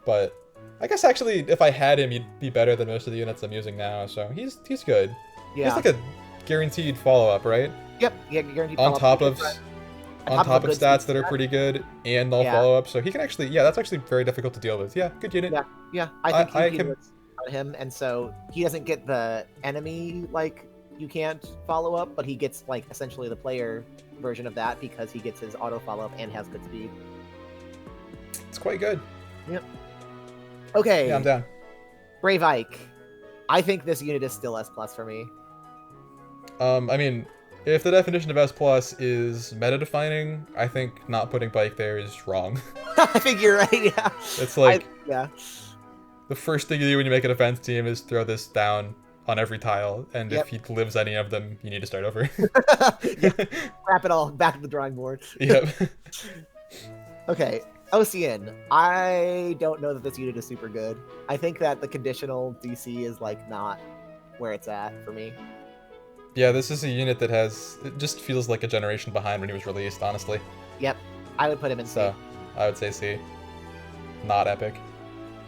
But I guess actually, if I had him, he'd be better than most of the units I'm using now. So he's good. Yeah. He's like a guaranteed follow-up, right? Yep. Yeah, guaranteed follow-up. On top of stats that are pretty good and all follow-up. So he can actually, that's actually very difficult to deal with. Yeah, good unit. Yeah. I think he can on him, and so he doesn't get the enemy like you can't follow up, but he gets like essentially the player version of that because he gets his auto follow-up and has good speed. It's quite good. Yep. Okay. Yeah, I'm down. Brave Ike. I think this unit is still S+ for me. I mean, if the definition of S+ is meta-defining, I think not putting Bike there is wrong. I think you're right, yeah. It's like, the first thing you do when you make a defense team is throw this down on every tile, and if he lives any of them, you need to start over. Wrap it all back to the drawing board. Yep. Okay. OCN. I don't know that this unit is super good. I think that the conditional DC is like not where it's at for me. Yeah, this is a unit that it just feels like a generation behind when he was released, honestly. Yep. I would put him in C. So, I would say C. Not epic.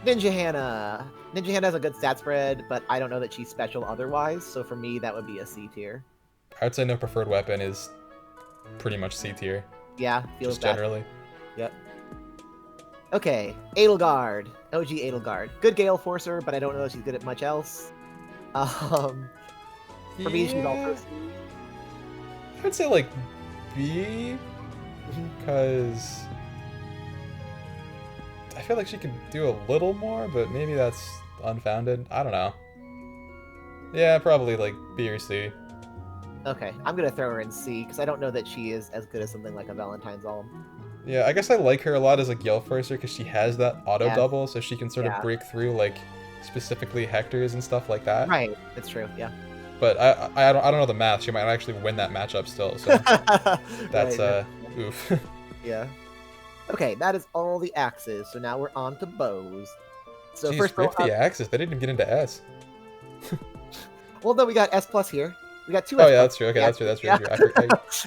Ninja Hannah. Ninja Hannah has a good stat spread, but I don't know that she's special otherwise, so for me that would be a C tier. I would say no preferred weapon is pretty much C tier. Yeah, feels just generally. Yep. Okay, Edelgard. OG Edelgard. Good Gale Forcer, but I don't know if she's good at much else. For me, she's also C. I would say, like, B, because I feel like she could do a little more, but maybe that's unfounded. I don't know. Yeah, probably like B or C. Okay, I'm gonna throw her in C because I don't know that she is as good as something like a Valentine's Alm. Yeah, I guess I like her a lot as a Gale Forcer because she has that auto double, so she can sort of break through like specifically Hector's and stuff like that. Right, that's true. Yeah. But I don't know the math. She might actually win that matchup still. So that's oof. Yeah. Okay, that is all the axes. So now we're on to bows. So Jeez, first 50 axes. They didn't even get into S. Well, then we got S plus here. We got 2 S. S. Oh yeah, that's true. Okay, that's true. That's true.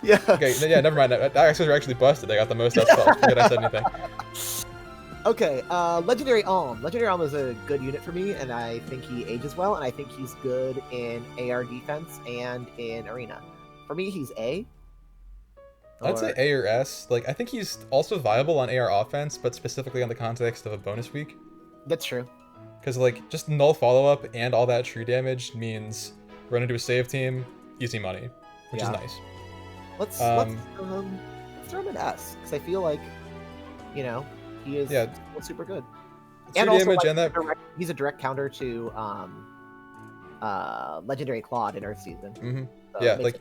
Yeah. Okay, yeah, never mind. The axes are actually busted. They got the most S plus. Forget I said anything. Okay, Legendary Alm. Legendary Alm is a good unit for me, and I think he ages well, and I think he's good in AR defense and in arena. For me, he's A. I'd say A or S. Like, I think he's also viable on AR offense, but specifically on the context of a bonus week. That's true. Because, like, just null follow-up and all that true damage means run into a save team, easy money, which is nice. Let's throw him in S, because I feel like, you know, he is super good. True and also, damage like, and that... he's a direct counter to Legendary Claude in Earth Season. Mm-hmm. So yeah, like...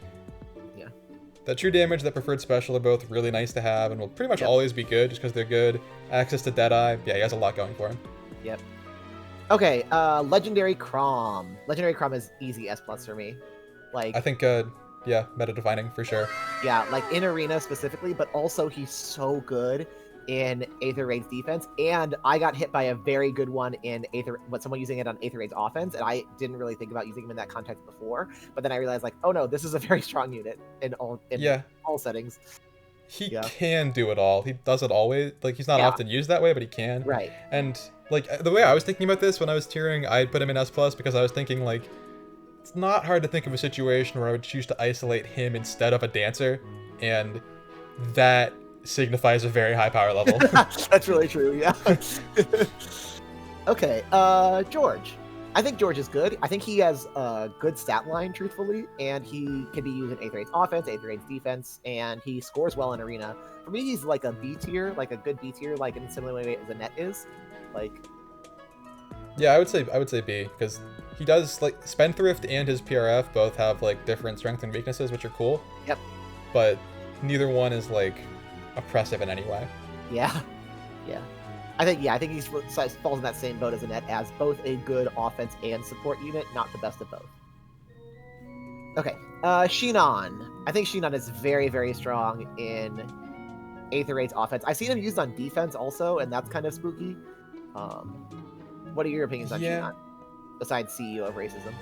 That true damage, that preferred special are both really nice to have and will pretty much always be good just because they're good. Access to Deadeye. Yeah, he has a lot going for him. Yep. Okay, Legendary Crom. Legendary Crom is easy S plus for me. Like, I think, yeah, meta defining for sure. Yeah, like in arena specifically, but also he's so good in Aether Raid's defense, and I got hit by a very good one in someone using it on Aether Raid's offense, and I didn't really think about using him in that context before, but then I realized, like, oh no, this is a very strong unit in all settings. He can do it all. He does it always. Like, he's not often used that way, but he can. Right. And, like, the way I was thinking about this when I was tiering, I put him in S+, because I was thinking, like, it's not hard to think of a situation where I would choose to isolate him instead of a dancer, and that signifies a very high power level. That's really true, yeah. Okay, George. I think George is good. I think he has a good stat line, truthfully, and he can be used in Aether Raid's offense, Aether Raid's defense, and he scores well in arena. For me, he's like a B tier, like a good B tier, like in a similar way as a net is. Like, yeah, I would say B, because he does, like, Spendthrift and his PRF both have, like, different strengths and weaknesses, which are cool. Yep. But neither one is, like, oppressive in any way. Yeah. Yeah. I think he falls in that same boat as a net, as both a good offense and support unit, not the best of both. Okay, Shinon. I think Shinon is very, very strong in Aether Raid's offense. I've seen him used on defense also, and that's kind of spooky. What are your opinions on Shinon, besides CEO of racism?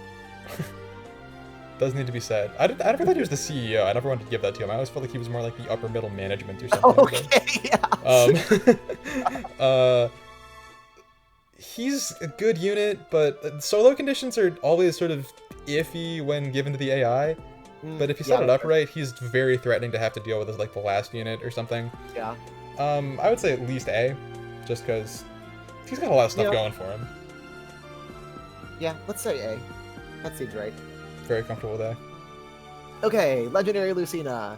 Does need to be said. I never thought he was the CEO. I never wanted to give that to him. I always felt like he was more like the upper middle management or something. Okay, yeah. He's a good unit, but solo conditions are always sort of iffy when given to the AI. But if you set it up right, he's very threatening to have to deal with as like the last unit or something. Yeah. I would say at least A, just because he's got a lot of stuff going for him. Yeah, let's say A. That seems right. Very comfortable with that. Okay, Legendary Lucina.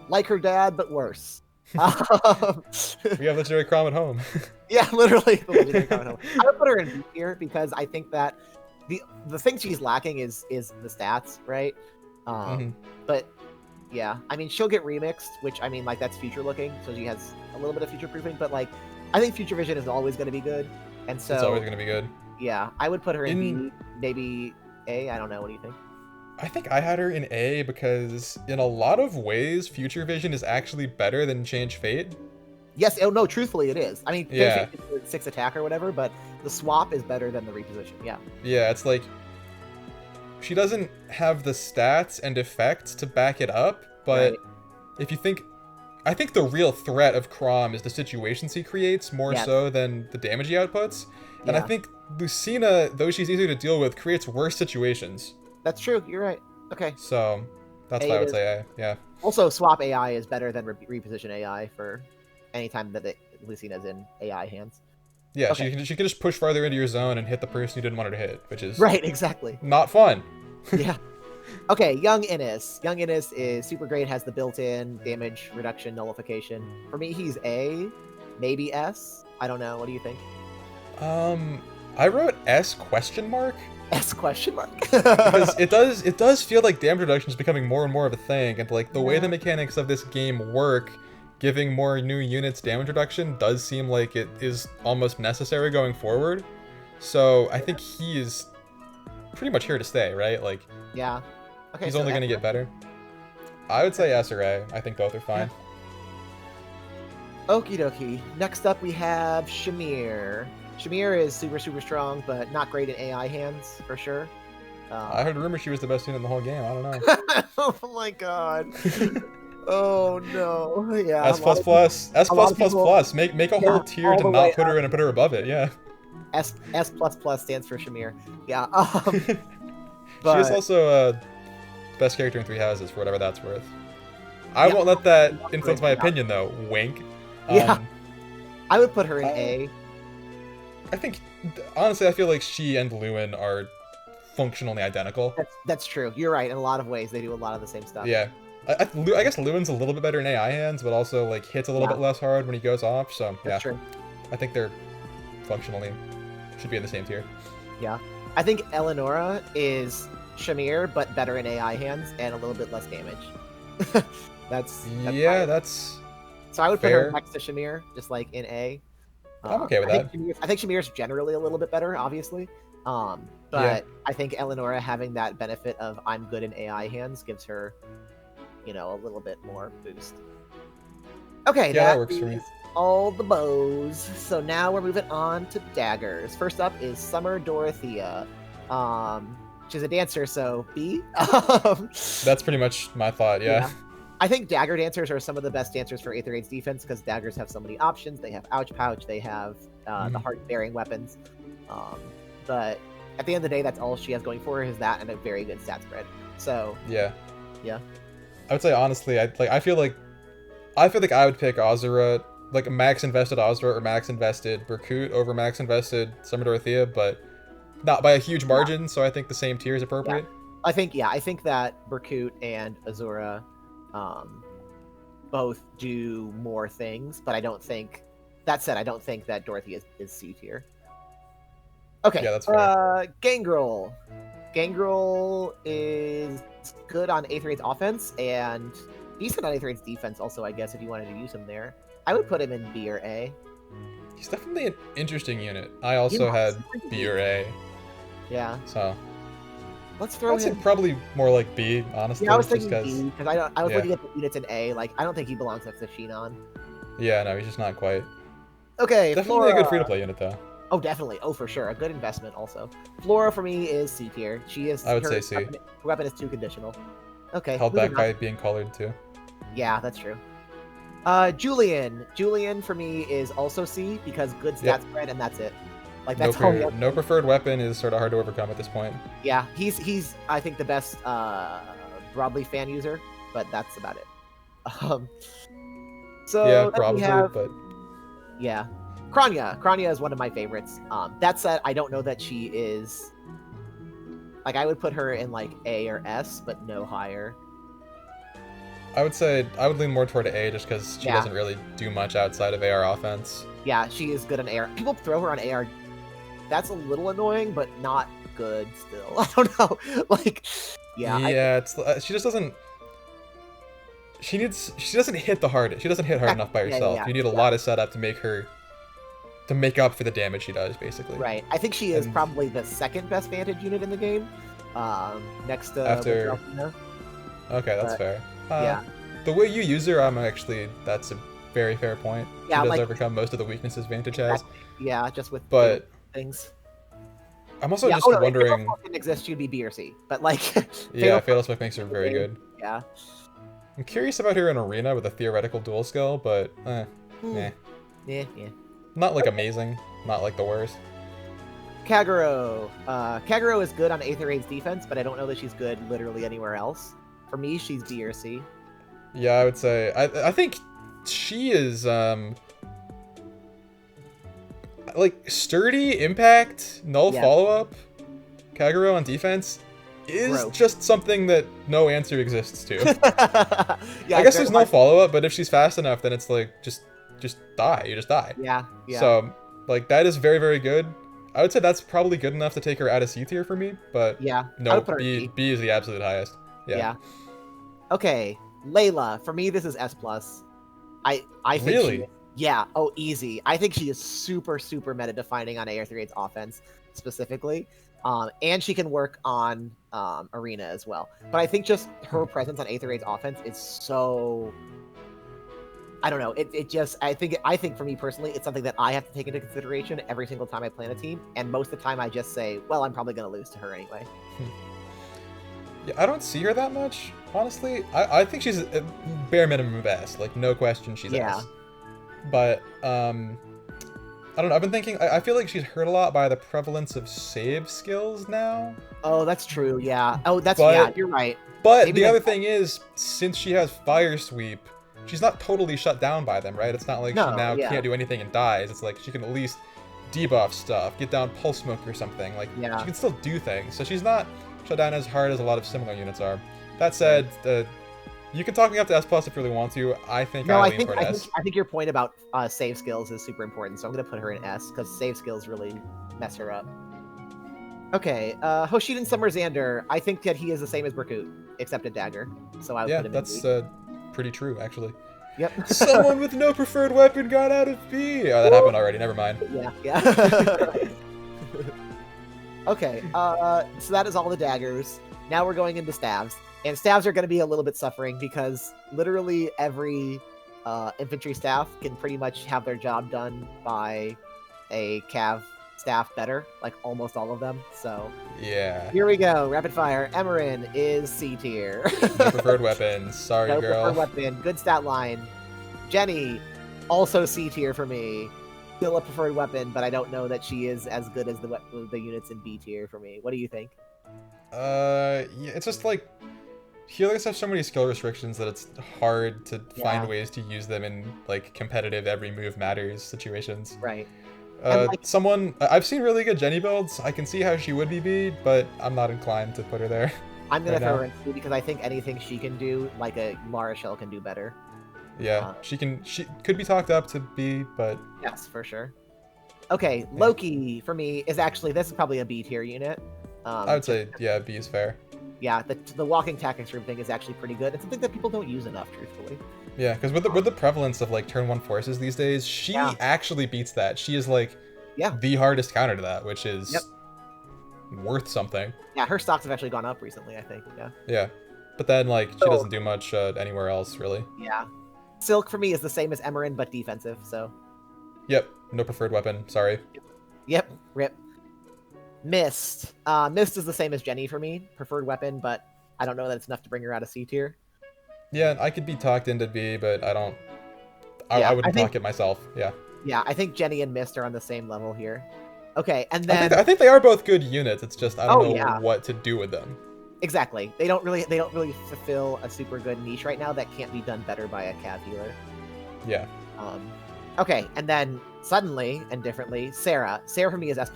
Like her dad, but worse. We have Legendary Crom at home. Yeah, literally the Legendary Crom at home. I would put her in B here because I think that the thing she's lacking is the stats, right? But yeah, I mean, she'll get remixed, which, I mean, like, that's future looking, so she has a little bit of future proofing, but like, I think future vision is always going to be good, and so it's always going to be good. Yeah, I would put her in B, maybe A. I don't know. What do you think? I think I had her in A because in a lot of ways, Future Vision is actually better than Change Fate. Yes. Oh no. Truthfully, it is. I mean, yeah, 6 attack or whatever, but the swap is better than the reposition. Yeah. Yeah, it's like she doesn't have the stats and effects to back it up, but if you think, I think the real threat of Crom is the situations he creates more so than the damage he outputs. And I think Lucina, though she's easier to deal with, creates worse situations. That's true. You're right. Okay. So that's why I would say A. Yeah. Also, swap AI is better than reposition AI for any time that Lucina's in AI hands. Yeah, she can just push farther into your zone and hit the person you didn't want her to hit, which is exactly not fun. Yeah. Okay, Young Innis. Young Innis is super great, has the built-in damage reduction nullification. For me, he's A, maybe S. I don't know. What do you think? I wrote S question mark. S question mark. Because it does feel like damage reduction is becoming more and more of a thing, and like the way the mechanics of this game work, giving more new units damage reduction does seem like it is almost necessary going forward. So I think he is pretty much here to stay, right? Like, yeah. Okay. He's only going to get better. I would say S or A. I think both are fine. Yeah. Okie dokie. Next up we have Shamir. Shamir is super, super strong, but not great in AI hands, for sure. I heard a rumor she was the best unit in the whole game. I don't know. Oh my god. Oh no. Yeah. S++. S+++. Make a whole tier to not put her in and put her above it. Yeah. S++ stands for Shamir. Yeah. She is also best character in 3 houses, for whatever that's worth. I won't let that influence my opinion, though. Wink. Yeah. I would put her in A. I think, honestly, I feel like she and Lewin are functionally identical. That's true. You're right. In a lot of ways, they do a lot of the same stuff. Yeah. I guess Lewin's a little bit better in AI hands, but also like hits a little bit less hard when he goes off. So yeah, that's true. I think they're functionally should be in the same tier. Yeah, I think Eleonora is Shamir, but better in AI hands and a little bit less damage. that's yeah, that's. So I would put her next to Shamir, just like in A. I'm okay with that. I think Shamir's generally a little bit better, obviously. But I think Eleonora having that benefit of I'm good in AI hands gives her, you know, a little bit more boost. Okay, yeah, that works for me. All the bows. So now we're moving on to daggers. First up is Summer Dorothea. She's a dancer, so B. That's pretty much my thought, yeah. I think dagger dancers are some of the best dancers for 8th grade defense because daggers have so many options. They have ouch pouch, they have the heart-bearing weapons. But at the end of the day, that's all she has going for her is that and a very good stat spread. So yeah. I would say honestly, I feel like I would pick Azura, like max invested Azura or max invested Berkut over max invested Summer Dorothea, but not by a huge margin. So I think the same tier is appropriate. Yeah. I think that Berkut and Azura both do more things, but I don't think. That said, I don't think that Dorothy is C tier. Okay. Yeah, that's fair. Gangrel. Gangrel is good on 8th grade's offense and decent on 8th grade's defense also, I guess, if you wanted to use him there. I would put him in B or A. He's definitely an interesting unit. I also had B or A. Yeah. So let's throw him. Probably more like B, honestly. Yeah, I was thinking B because I was looking at the units in A. Like, I don't think he belongs next to Shinon. Yeah, no, he's just not quite. Okay, definitely Flora. A good free-to-play unit, though. Oh, definitely. Oh, for sure. A good investment, also. Flora, for me, is C tier. She is. I would say C. Her weapon is too conditional. Okay. Held back by being colored, too. Yeah, that's true. Julian. Julian, for me, is also C because good stat spread, and that's it. Like, that's no preferred weapon is sort of hard to overcome at this point. Yeah, he's I think, the best broadly fan user, but that's about it. So yeah, probably, but... Yeah. Kranya. Kranya is one of my favorites. That said, I don't know that she is... Like, I would put her in, like, A or S, but no higher. I would say I would lean more toward A just because she doesn't really do much outside of AR offense. Yeah, she is good on AR. People throw her on AR. That's a little annoying, but not good still. I don't know. Like, yeah. Yeah, it's she just doesn't... She doesn't hit the hardest. She doesn't hit hard enough by herself. You need a lot of setup to make her... to make up for the damage she does, basically. Right. I think she is probably the second best Vantage unit in the game. Next to... After... Okay, that's fair. Yeah. The way you use her, that's a very fair point. Yeah, she does overcome most of the weaknesses Vantage has. Yeah, just with things. I'm also just wondering... If Fatal didn't exist, she'd be B or C. But, like... Fatal Smoke makes her very good. Yeah. I'm curious about her in Arena with a theoretical dual skill, but... Yeah. Not, like, amazing. Not, like, the worst. Kagero. Kagero is good on 8th grade's defense, but I don't know that she's good literally anywhere else. For me, she's B or C. Yeah, I would say... I think she is, like, sturdy, impact, null follow-up, Kagero on defense is just something that no answer exists to. I guess there's no follow-up, but if she's fast enough, then it's, like, just just die. You just die. Yeah, yeah. So, like, that is very, very good. I would say that's probably good enough to take her out of C tier for me, but yeah, no, B is the absolute highest. Yeah. Okay, Layla. For me, this is S+. I think really? Yeah. Oh, easy. I think she is super, super meta defining on AR38's offense specifically. And she can work on Arena as well. But I think just her presence on AR38's offense is so. I don't know. It just I think for me personally, it's something that I have to take into consideration every single time I plan a team. And most of the time, I just say, well, I'm probably going to lose to her anyway. Yeah, I don't see her that much, honestly. I think she's a bare minimum of S. Like, no question, she's S. But I don't know. I've been thinking. I feel like she's hurt a lot by the prevalence of save skills now. Oh, that's true. Yeah. Oh, yeah. You're right. But maybe the other thing is, since she has Fire Sweep, she's not totally shut down by them, right? It's not like she now can't do anything and dies. It's like she can at least debuff stuff, get down Pulse Smoke or something. Like, she can still do things. So she's not shut down as hard as a lot of similar units are. That said, you can talk me up to S+ if you really want to. I think I lean toward S. I think your point about save skills is super important, so I'm going to put her in S, because save skills really mess her up. Okay, Hoshiden Summer Xander. I think that he is the same as Berkut, except a dagger. So I would put him in B. That's pretty true, actually. Yep. Someone with no preferred weapon got out of B. Oh, that happened already. Never mind. Yeah. Okay, so that is all the daggers. Now we're going into staves. And staves are going to be a little bit suffering because literally every infantry staff can pretty much have their job done by a cav staff better, like almost all of them. So yeah, here we go. Rapid fire. Emmerin is C tier. No preferred weapon. Sorry, no girl. No preferred weapon. Good stat line. Jenny, also C tier for me. Still a preferred weapon, but I don't know that she is as good as the units in B tier for me. What do you think? Yeah, it's just like healers have so many skill restrictions that it's hard to find ways to use them in like competitive every move matters situations. Right. Someone I've seen really good Jenny builds. I can see how she would be B, but I'm not inclined to put her there. I'm gonna throw her in C because I think anything she can do, like a Lara Shell, can do better. Yeah, she could be talked up to B, but yes, for sure. Okay, Loki for me is actually this is probably a B tier unit. I would say B is fair. Yeah, the walking tactics room thing is actually pretty good. It's something that people don't use enough, truthfully. Yeah, because with the prevalence of like turn 1 forces these days, she actually beats that. She is like the hardest counter to that, which is worth something. Yeah, her stocks have actually gone up recently, I think. Yeah, but then like she doesn't do much anywhere else really. Yeah, Silk for me is the same as Emmerin but defensive. So. Yep, no preferred weapon. Sorry. Yep, rip. Mist. Mist is the same as Jenny for me. Preferred weapon, but I don't know that it's enough to bring her out of C tier. Yeah, I could be talked into B, but I don't. I wouldn't talk it myself. Yeah. Yeah, I think Jenny and Mist are on the same level here. Okay, and then I think they are both good units. It's just I don't know what to do with them. Exactly. They don't really fulfill a super good niche right now that can't be done better by a cav healer. Yeah. Okay, and then suddenly and differently, Sarah. Sarah for me is S+.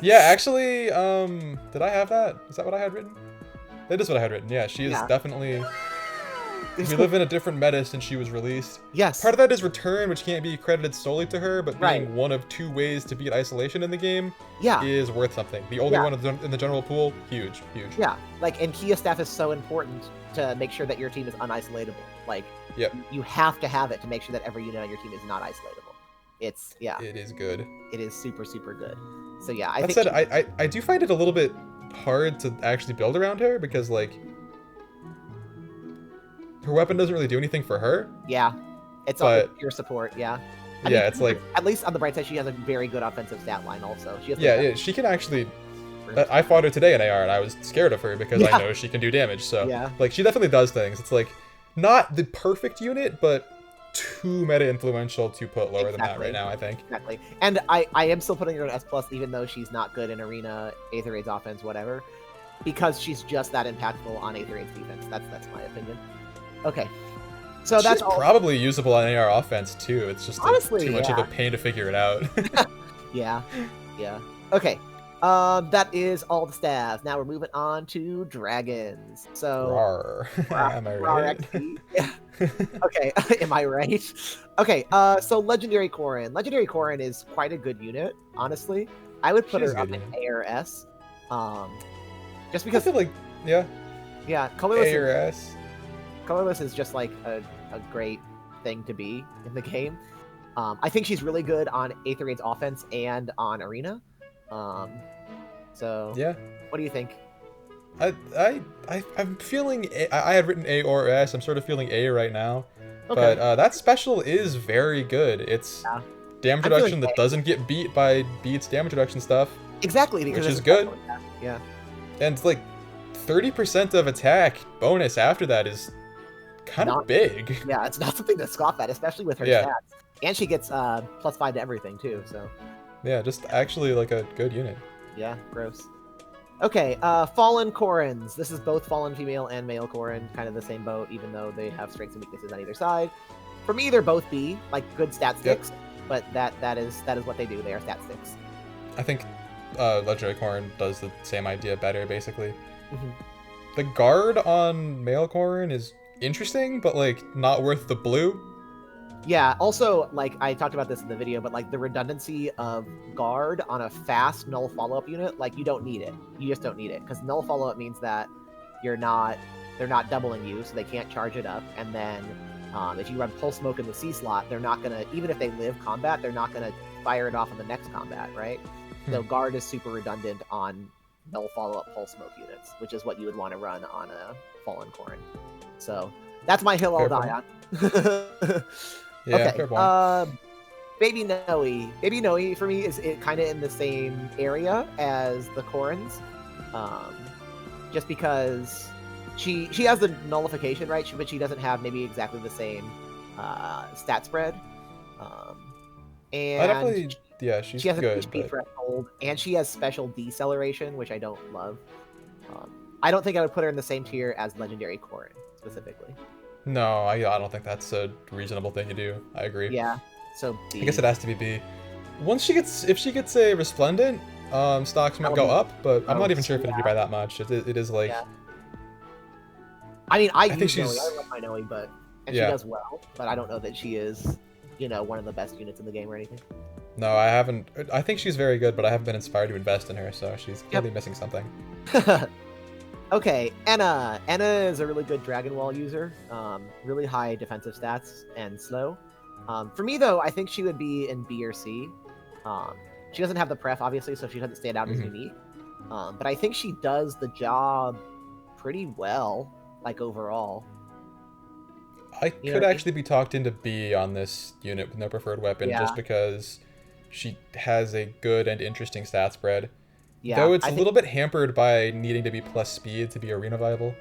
Yeah, actually, did I have that? Is that what I had written? That is what I had written. Yeah, she is definitely. We live in a different meta since she was released. Yes. Part of that is return, which can't be credited solely to her, but being one of 2 ways to beat isolation in the game is worth something. The only one in the general pool, huge. Yeah, like, and Kia staff is so important to make sure that your team is unisolatable. Like, you have to have it to make sure that every unit on your team is not isolatable. It's, It is good. It is super, super good. So yeah, I think... That said, I do find it a little bit hard to actually build around her, because, like, her weapon doesn't really do anything for her. Yeah, it's all pure support. I mean, it's like at least on the bright side, she has a very good offensive stat line. Also, she has she can actually. I fought her today in AR, and I was scared of her because I know she can do damage. So like, she definitely does things. It's like not the perfect unit, but too meta influential to put lower than that right now. I think exactly. And I am still putting her in S+, even though she's not good in arena, Aether Raid's offense, whatever, because she's just that impactful on Aether Raid's defense. That's my opinion. Okay, so that's probably usable on AR offense too. It's just honestly too much of a pain to figure it out. yeah. Okay, that is all the staffs. Now we're moving on to dragons. So, Rawr. Am I right? Okay, am I right? Okay, so Legendary Corrin. Legendary Corrin is quite a good unit, honestly. I would put her up in A or S. Just because... I feel like, yeah. Yeah, A or S. Colorless is just like a great thing to be in the game. I think she's really good on Aether Gate's offense and on Arena. So yeah, what do you think? I'm feeling I had written A or S. I'm sort of feeling A right now, Okay. but that special is very good. It's damage reduction that doesn't get beat by Beat's damage reduction stuff. Exactly, which is good. Yeah, and like 30% of attack bonus after that is kind of big. Yeah, it's not something to scoff at, especially with her stats. And she gets +5 to everything too. So yeah, just actually like a good unit. Yeah, gross. Okay, Fallen Corrins. This is both Fallen female and male Corrin, kind of the same boat, even though they have strengths and weaknesses on either side. For me, they're both B, like good stat sticks, but that is what they do. They are stat sticks. I think Legendary Corrin does the same idea better, basically. The guard on male Corrin is interesting, but like not worth the blue. Yeah, also, like, I talked about this in the video, but, like, the redundancy of guard on a fast null follow-up unit, like, you don't need it. You just don't need it, because null follow-up means that they're not doubling you, so they can't charge it up, and then if you run Pulse Smoke in the C slot, they're not gonna, even if they live combat, they're not gonna fire it off in the next combat, right? So guard is super redundant on null follow-up Pulse Smoke units, which is what you would want to run on a Fallen Corrin. So, that's my hill I'll die on. Yeah, okay. Baby Noe. Baby Noe for me is kind of in the same area as the Corrins, just because she has the nullification, right? But she doesn't have maybe exactly the same stat spread. And she's she has good, an HP threshold, and she has special deceleration, which I don't love. I don't think I would put her in the same tier as Legendary Corrin specifically. No, I don't think that's a reasonable thing to do. I agree. Yeah, so B. I guess it has to be B. If she gets a Resplendent, stocks might go up, but I'm not even sure if it'd be by that much. It is like... Yeah. I mean, I think she's... I love my Noe, and she does well, but I don't know that she is, one of the best units in the game or anything. No, I haven't. I think she's very good, but I haven't been inspired to invest in her, so she's clearly missing something. Okay, Enna. Enna is a really good Dragon Wall user. Really high defensive stats and slow. For me, though, I think she would be in B or C. She doesn't have the pref, obviously, so she doesn't stand out as unique. But I think she does the job pretty well, like, overall. I could actually be talked into B on this unit with no preferred weapon, just because she has a good and interesting stat spread. Yeah, though it's a little bit hampered by needing to be plus speed to be arena viable.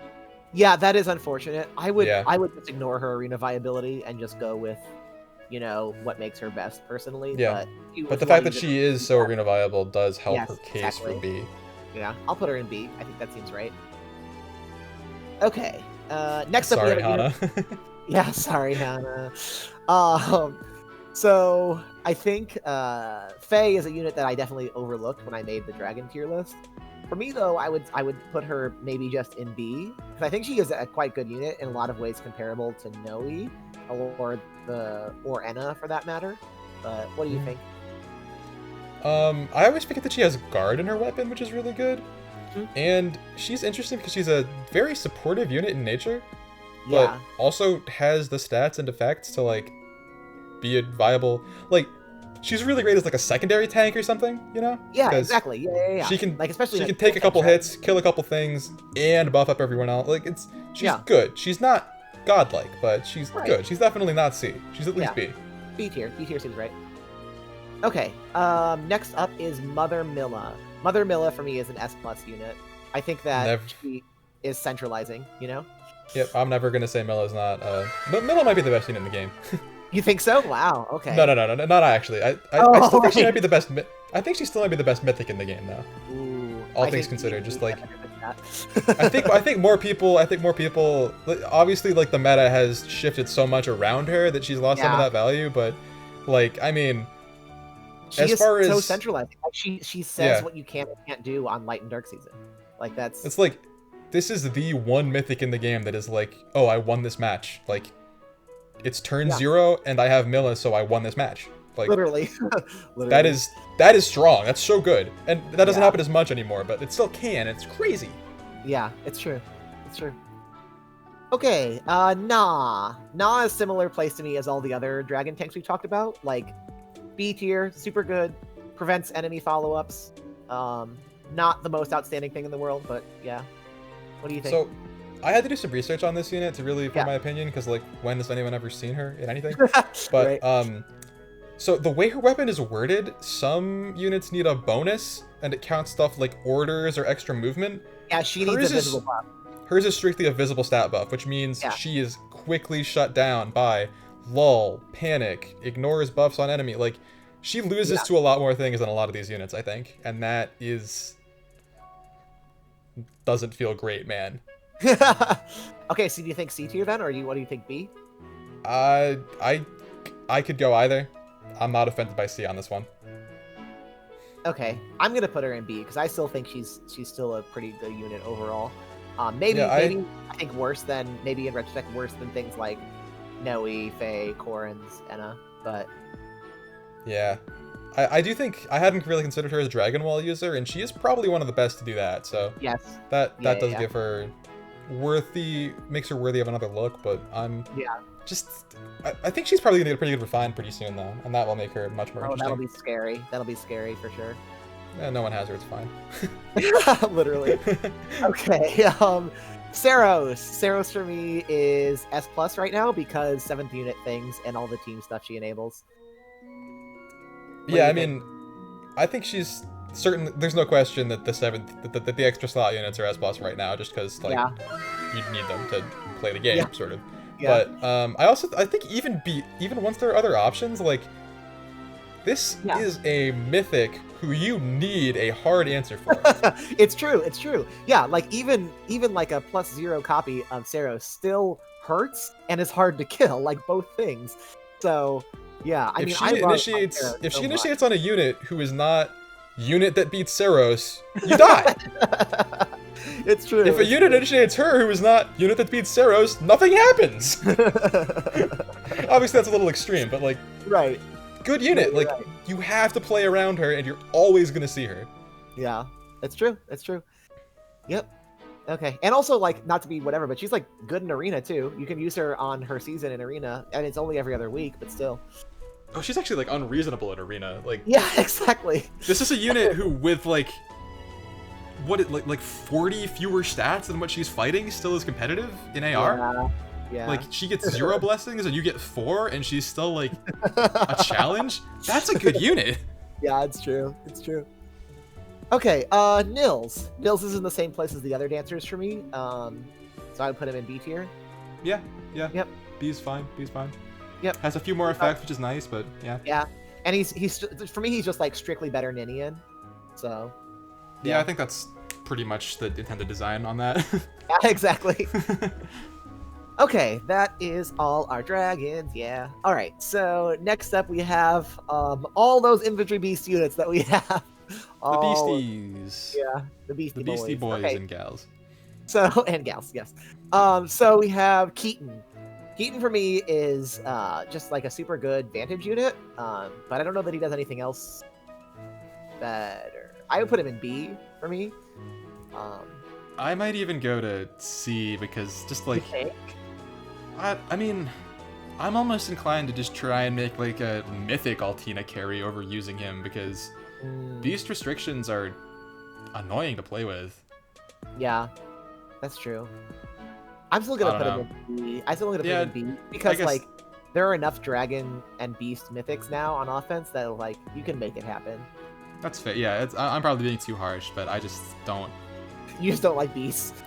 Yeah, that is unfortunate. I would just ignore her arena viability and just go with, what makes her best personally. Yeah, but the fact that she is so arena viable does help her case for B. Yeah, I'll put her in B. I think that seems right. Okay, next up we have Hannah. Yeah, sorry, Hannah. So I think Faye is a unit that I definitely overlooked when I made the Dragon tier list. For me, though, I would put her maybe just in B, because I think she is a quite good unit in a lot of ways comparable to Noe or Enna for that matter. But what do you think? I always forget that she has guard in her weapon, which is really good. And she's interesting because she's a very supportive unit in nature, but also has the stats and effects to like be a viable, like, she's really great as like a secondary tank or something, Yeah, exactly. Yeah. She can, like, especially she can take a couple hits, kill a couple things, and buff up everyone else. Like, she's good. She's not godlike, but she's good. She's definitely not C. She's at least B. B tier. B tier seems right. Okay. Next up is Mother Milla. Mother Milla for me is an S+ unit. I think that she is centralizing. Yep. I'm never gonna say Milla's not. Milla might be the best unit in the game. You think so? Wow. Okay. No, not actually. I still think she might be the best. I think she still might be the best mythic in the game, though. Ooh, all things considered, just like I think more people. Obviously, like, the meta has shifted so much around her that she's lost some of that value. But, like, I mean, she is so centralized. Like, she says what you can and can't do on Light and Dark Season. Like, that's. It's like, this is the one mythic in the game that is like, oh, I won this match. Like, it's turn 0 and I have Milla, so I won this match. Like literally. That is strong. That's so good. And that doesn't happen as much anymore, but it still can. It's crazy. Yeah, it's true. It's true. Okay, Nah. Nah is similar place to me as all the other dragon tanks we talked about. Like, B tier, super good, prevents enemy follow-ups. Not the most outstanding thing in the world, but yeah. What do you think? So, I had to do some research on this unit to really form my opinion, because, like, when has anyone ever seen her in anything? But, right. So the way her weapon is worded, some units need a bonus, and it counts stuff like orders or extra movement. Yeah, she needs a visible buff. Hers is strictly a visible stat buff, which means she is quickly shut down by lull, panic, ignores buffs on enemy. Like, she loses to a lot more things than a lot of these units, I think. And that doesn't feel great, man. Okay, so do you think C tier then, or what do you think B? I could go either. I'm not offended by C on this one. Okay, I'm gonna put her in B because I still think she's still a pretty good unit overall. Maybe I think worse than, maybe in retrospect, worse than things like Noe, Faye, Corins, Enna, but... Yeah. I do think, I hadn't really considered her as a Dragon Wall user, and she is probably one of the best to do that, so... Yes. That does give her makes her worthy of another look, but I'm... Yeah. I think she's probably gonna get a pretty good refine pretty soon, though, and that will make her much more interesting. That'll be scary. That'll be scary for sure. Yeah, no one has her, it's fine. Literally. Okay, Saros. Saros for me is S+ right now because 7th unit things and all the team stuff she enables. Yeah, I mean, I think she's certain. There's no question that the extra slot units are S+ right now, just because like you need them to play the game, sort of. Yeah. But I think even once there are other options, like this is a mythic who you need a hard answer for. It's true. It's true. Yeah, like even like a +0 copy of Saros still hurts and is hard to kill, like both things. So yeah, I mean, if she initiates on a unit who is not unit that beats Saros, you die. It's true. If a unit initiates her who is not unit that beats Saros, nothing happens. Obviously, that's a little extreme, but like, good unit. Like, you have to play around her, and you're always gonna see her. Yeah, it's true. It's true. Yep. Okay, and also like, not to be whatever, but she's like good in arena too. You can use her on her season in arena, and it's only every other week, but still. Oh, she's actually like unreasonable in arena. Like, yeah, exactly. This is a unit who, with like, like 40 fewer stats than what she's fighting, still is competitive in AR. Yeah. Like, she gets 0 blessings and you get 4, and she's still like a challenge. That's a good unit. Yeah, it's true. It's true. Okay, Nils. Nils is in the same place as the other dancers for me. So I would put him in B tier. Yeah. Yep. B's fine. Yep. Has a few more effects, which is nice, but yeah. Yeah, and he's for me, he's just like strictly better Ninian. So. Yeah, I think that's pretty much the intended design on that. Yeah, exactly. Okay, that is all our dragons, yeah. Alright, so next up we have all those infantry beast units that we have. The beasties. Yeah, the beastie boys and gals. So, and gals, yes. So we have Keaton. Keaton for me is just like a super good Vantage unit, but I don't know that he does anything else better. I would put him in B for me. I might even go to C because just like... I mean, I'm almost inclined to just try and make like a mythic Altina carry over using him because beast restrictions are annoying to play with. Yeah, that's true. I'm still gonna put him in B. I still gonna put him in B because like there are enough dragon and beast mythics now on offense that like you can make it happen. That's fair. Yeah, I'm probably being too harsh, but I just don't. You just don't like beasts.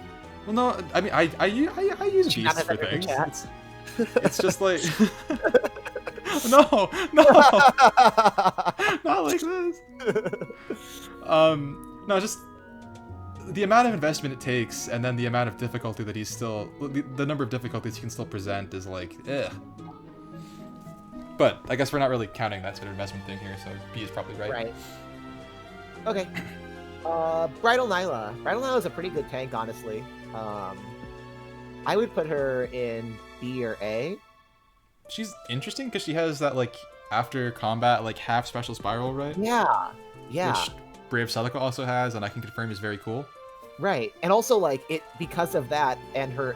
Well, no, I mean, I use beasts for things. It's just like... no! Not like this! No, just... The amount of investment it takes, and then the amount of difficulty that he's still... The number of difficulties he can still present is like, ugh. But, I guess we're not really counting that sort of investment thing here, so B is probably right. Right. Okay. Bridal Nyla. Bridal Nyla is a pretty good tank, honestly. I would put her in B or A. she's interesting because she has that like after combat like half special spiral, right? Yeah. Which Brave Celica also has, and I can confirm is very cool. Right, and also like it because of that and her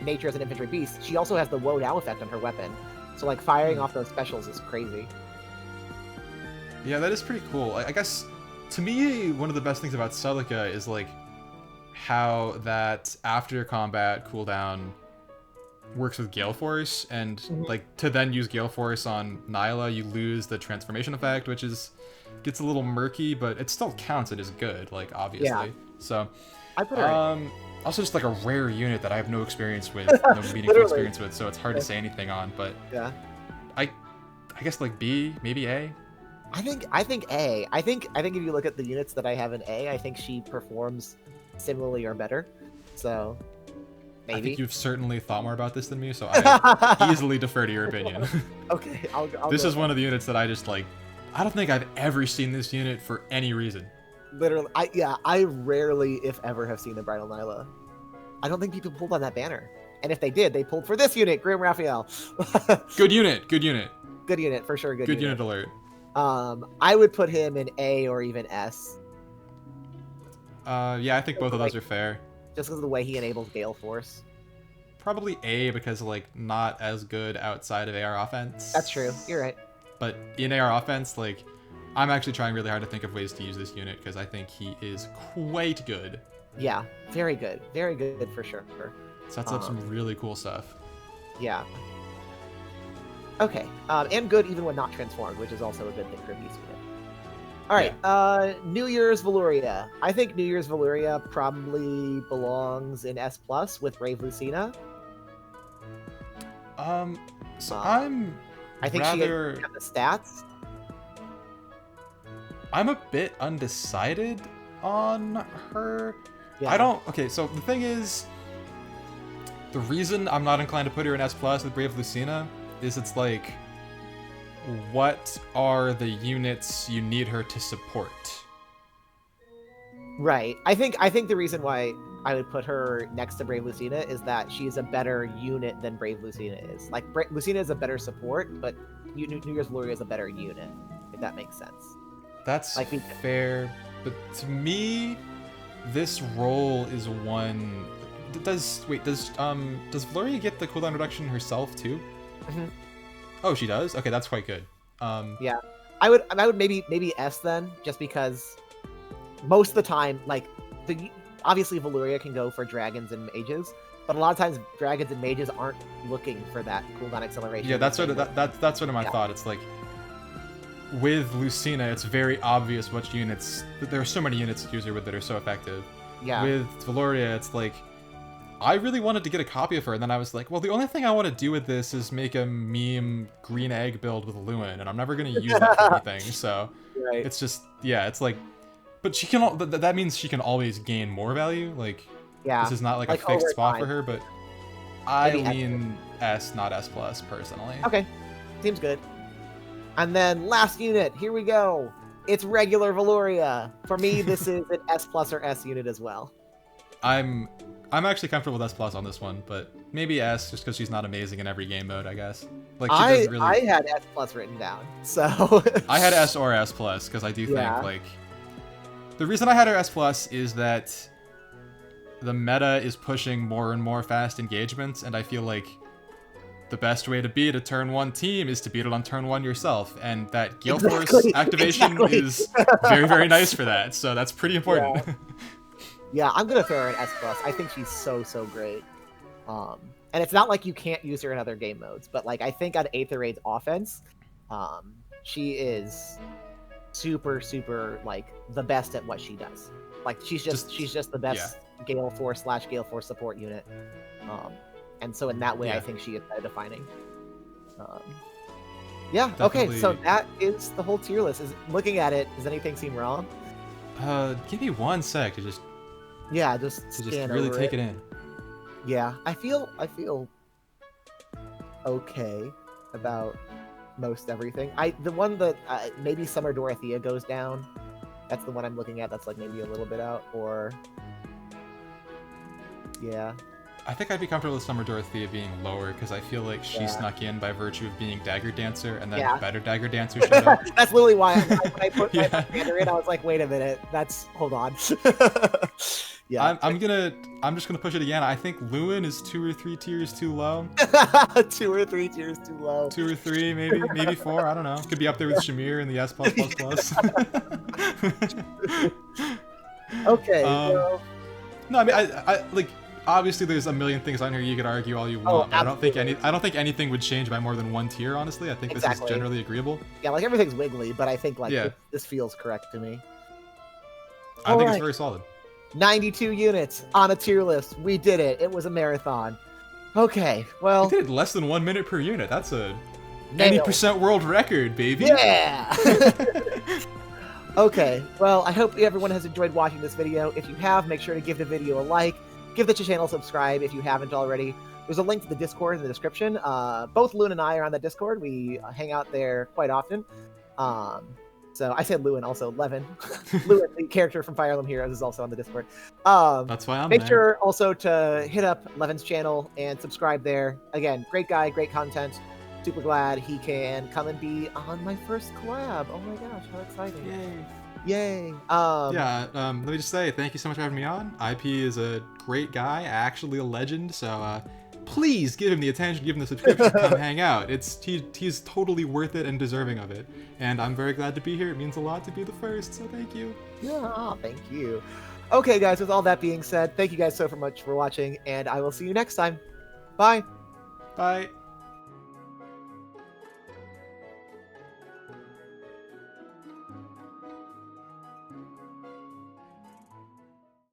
nature as an infantry beast, she also has the woe now effect on her weapon. So like firing off those specials is crazy. Yeah, that is pretty cool. I guess to me, one of the best things about Celica is like how that after combat cooldown works with Gale Force, and like to then use Gale Force on Nyla, you lose the transformation effect, which gets a little murky, but it still counts. It is good, like obviously. Yeah. So I put her in. Also just like a rare unit that I have no experience with, no meaningful experience with, so it's hard to say anything on. But yeah, I guess like B, maybe A. I think A. I think if you look at the units that I have in A, I think she performs similarly or better. So maybe. I think you've certainly thought more about this than me, so I easily defer to your opinion. Okay, I'll this is one of the units that I just like. I don't think I've ever seen this unit for any reason. Literally, I rarely, if ever, have seen the Bridal Nyla. I don't think people pulled on that banner. And if they did, they pulled for this unit, Grim Raphael. Good unit, good unit. Good unit, for sure, good unit alert. I would put him in A or even S. Yeah, I think both of those are fair. Just because of the way he enables Gale Force. Probably A because like not as good outside of AR offense. That's true. You're right. But in AR offense, like I'm actually trying really hard to think of ways to use this unit because I think he is quite good. Yeah, very good for sure. Sets up some really cool stuff. Yeah. Okay, and good even when not transformed, which is also a good thing for a beast unit. All right, New Year's Valuria. I think New Year's Valuria probably belongs in S+ with Brave Lucina. So I think she has the stats. I'm a bit undecided on her. Yeah. Okay, so the thing is, the reason I'm not inclined to put her in S+ with Brave Lucina is it's like, what are the units you need her to support? Right. I think the reason why I would put her next to Brave Lucina is that she's a better unit than Brave Lucina is. Like, Lucina is a better support, but New Year's Valuria is a better unit, if that makes sense. That's like fair, but to me, this role is one. Does Valuria get the cooldown reduction herself too? Mm-hmm. Oh, she does. Okay, that's quite good. Yeah, I would maybe S then, just because most of the time, like obviously Valuria can go for dragons and mages, but a lot of times dragons and mages aren't looking for that cooldown acceleration. Yeah, that's sort of my thought. It's like, with Lucina, it's very obvious which units. There are so many units to use her with that are so effective. Yeah. With Valuria, it's like, I really wanted to get a copy of her, and then I was like, well, the only thing I want to do with this is make a meme green egg build with Lewin, and I'm never going to use that for anything. So right. It's just, yeah, it's like, but she can. That means she can always gain more value. Like, this is not like a fixed spot for her, but I lean S, not S+, personally. Okay, seems good. And then last unit, here we go. It's regular Valuria. For me, this is an S+ or S unit as well. I'm actually comfortable with S+ on this one, but maybe S just because she's not amazing in every game mode, I guess. Like she doesn't really. I had S+ written down, so. I had S or S+ because I do think like the reason I had her S+ is that the meta is pushing more and more fast engagements, and I feel like the best way to beat a turn 1 team is to beat it on turn 1 yourself, and that Gale Force activation is very, very nice for that, so that's pretty important. Yeah, I'm gonna throw her in S+. I think she's so great. And it's not like you can't use her in other game modes, but like I think on Aether Raid's offense, she is super like the best at what she does. Like she's just the best Gale Force / Gale Force support unit. And so in that way, I think she is better defining. Yeah. Definitely. Okay. So that is the whole tier list. Looking at it, does anything seem wrong? Give me 1 sec to just. Yeah, just really take it in. Yeah, I feel okay about most everything. The one that maybe Summer Dorothea goes down. That's the one I'm looking at. That's like maybe a little bit out, or yeah. I think I'd be comfortable with Summer Dorothea being lower because I feel like she snuck in by virtue of being Dagger Dancer, and then better Dagger Dancer showed up. That's literally why when I put my banner in, I was like, wait a minute, hold on. Yeah. I'm just gonna push it again. I think Lewin is 2 or 3 tiers too low. 2 or 3 tiers too low. 2 or 3, maybe 4. I don't know. Could be up there with Shamir in the S++. Okay. Well... No, I mean, I like. Obviously, there's a million things on here you could argue all you want, but I don't think anything would change by more than 1 tier. Honestly, I think this is generally agreeable. Yeah, like everything's wiggly, but I think like this feels correct to me. I think it's very solid. 92 units on a tier list. We did it. It was a marathon. Okay, well... We did less than 1 minute per unit. That's a 80% world record, baby. Yeah! Okay, well, I hope everyone has enjoyed watching this video. If you have, make sure to give the video a like. Give the channel a subscribe if you haven't already. There's a link to the Discord in the description. Both Lewin and I are on the Discord. We hang out there quite often. So I said Lewin, also Levin. Lewin, the character from Fire Emblem Heroes, is also on the Discord. That's why I'm Make sure also to hit up Levin's channel and subscribe there. Again, great guy, great content. Super glad he can come and be on my first collab. Oh my gosh, how exciting. Yay. Yay. Let me just say thank you so much for having me on. IP is a great guy, actually a legend, so please give him the attention, give him the subscription, come hang out. He's totally worth it and deserving of it. And I'm very glad to be here. It means a lot to be the first, so thank you. Yeah, thank you. Okay, guys, with all that being said, thank you guys so much for watching, and I will see you next time. Bye. Bye.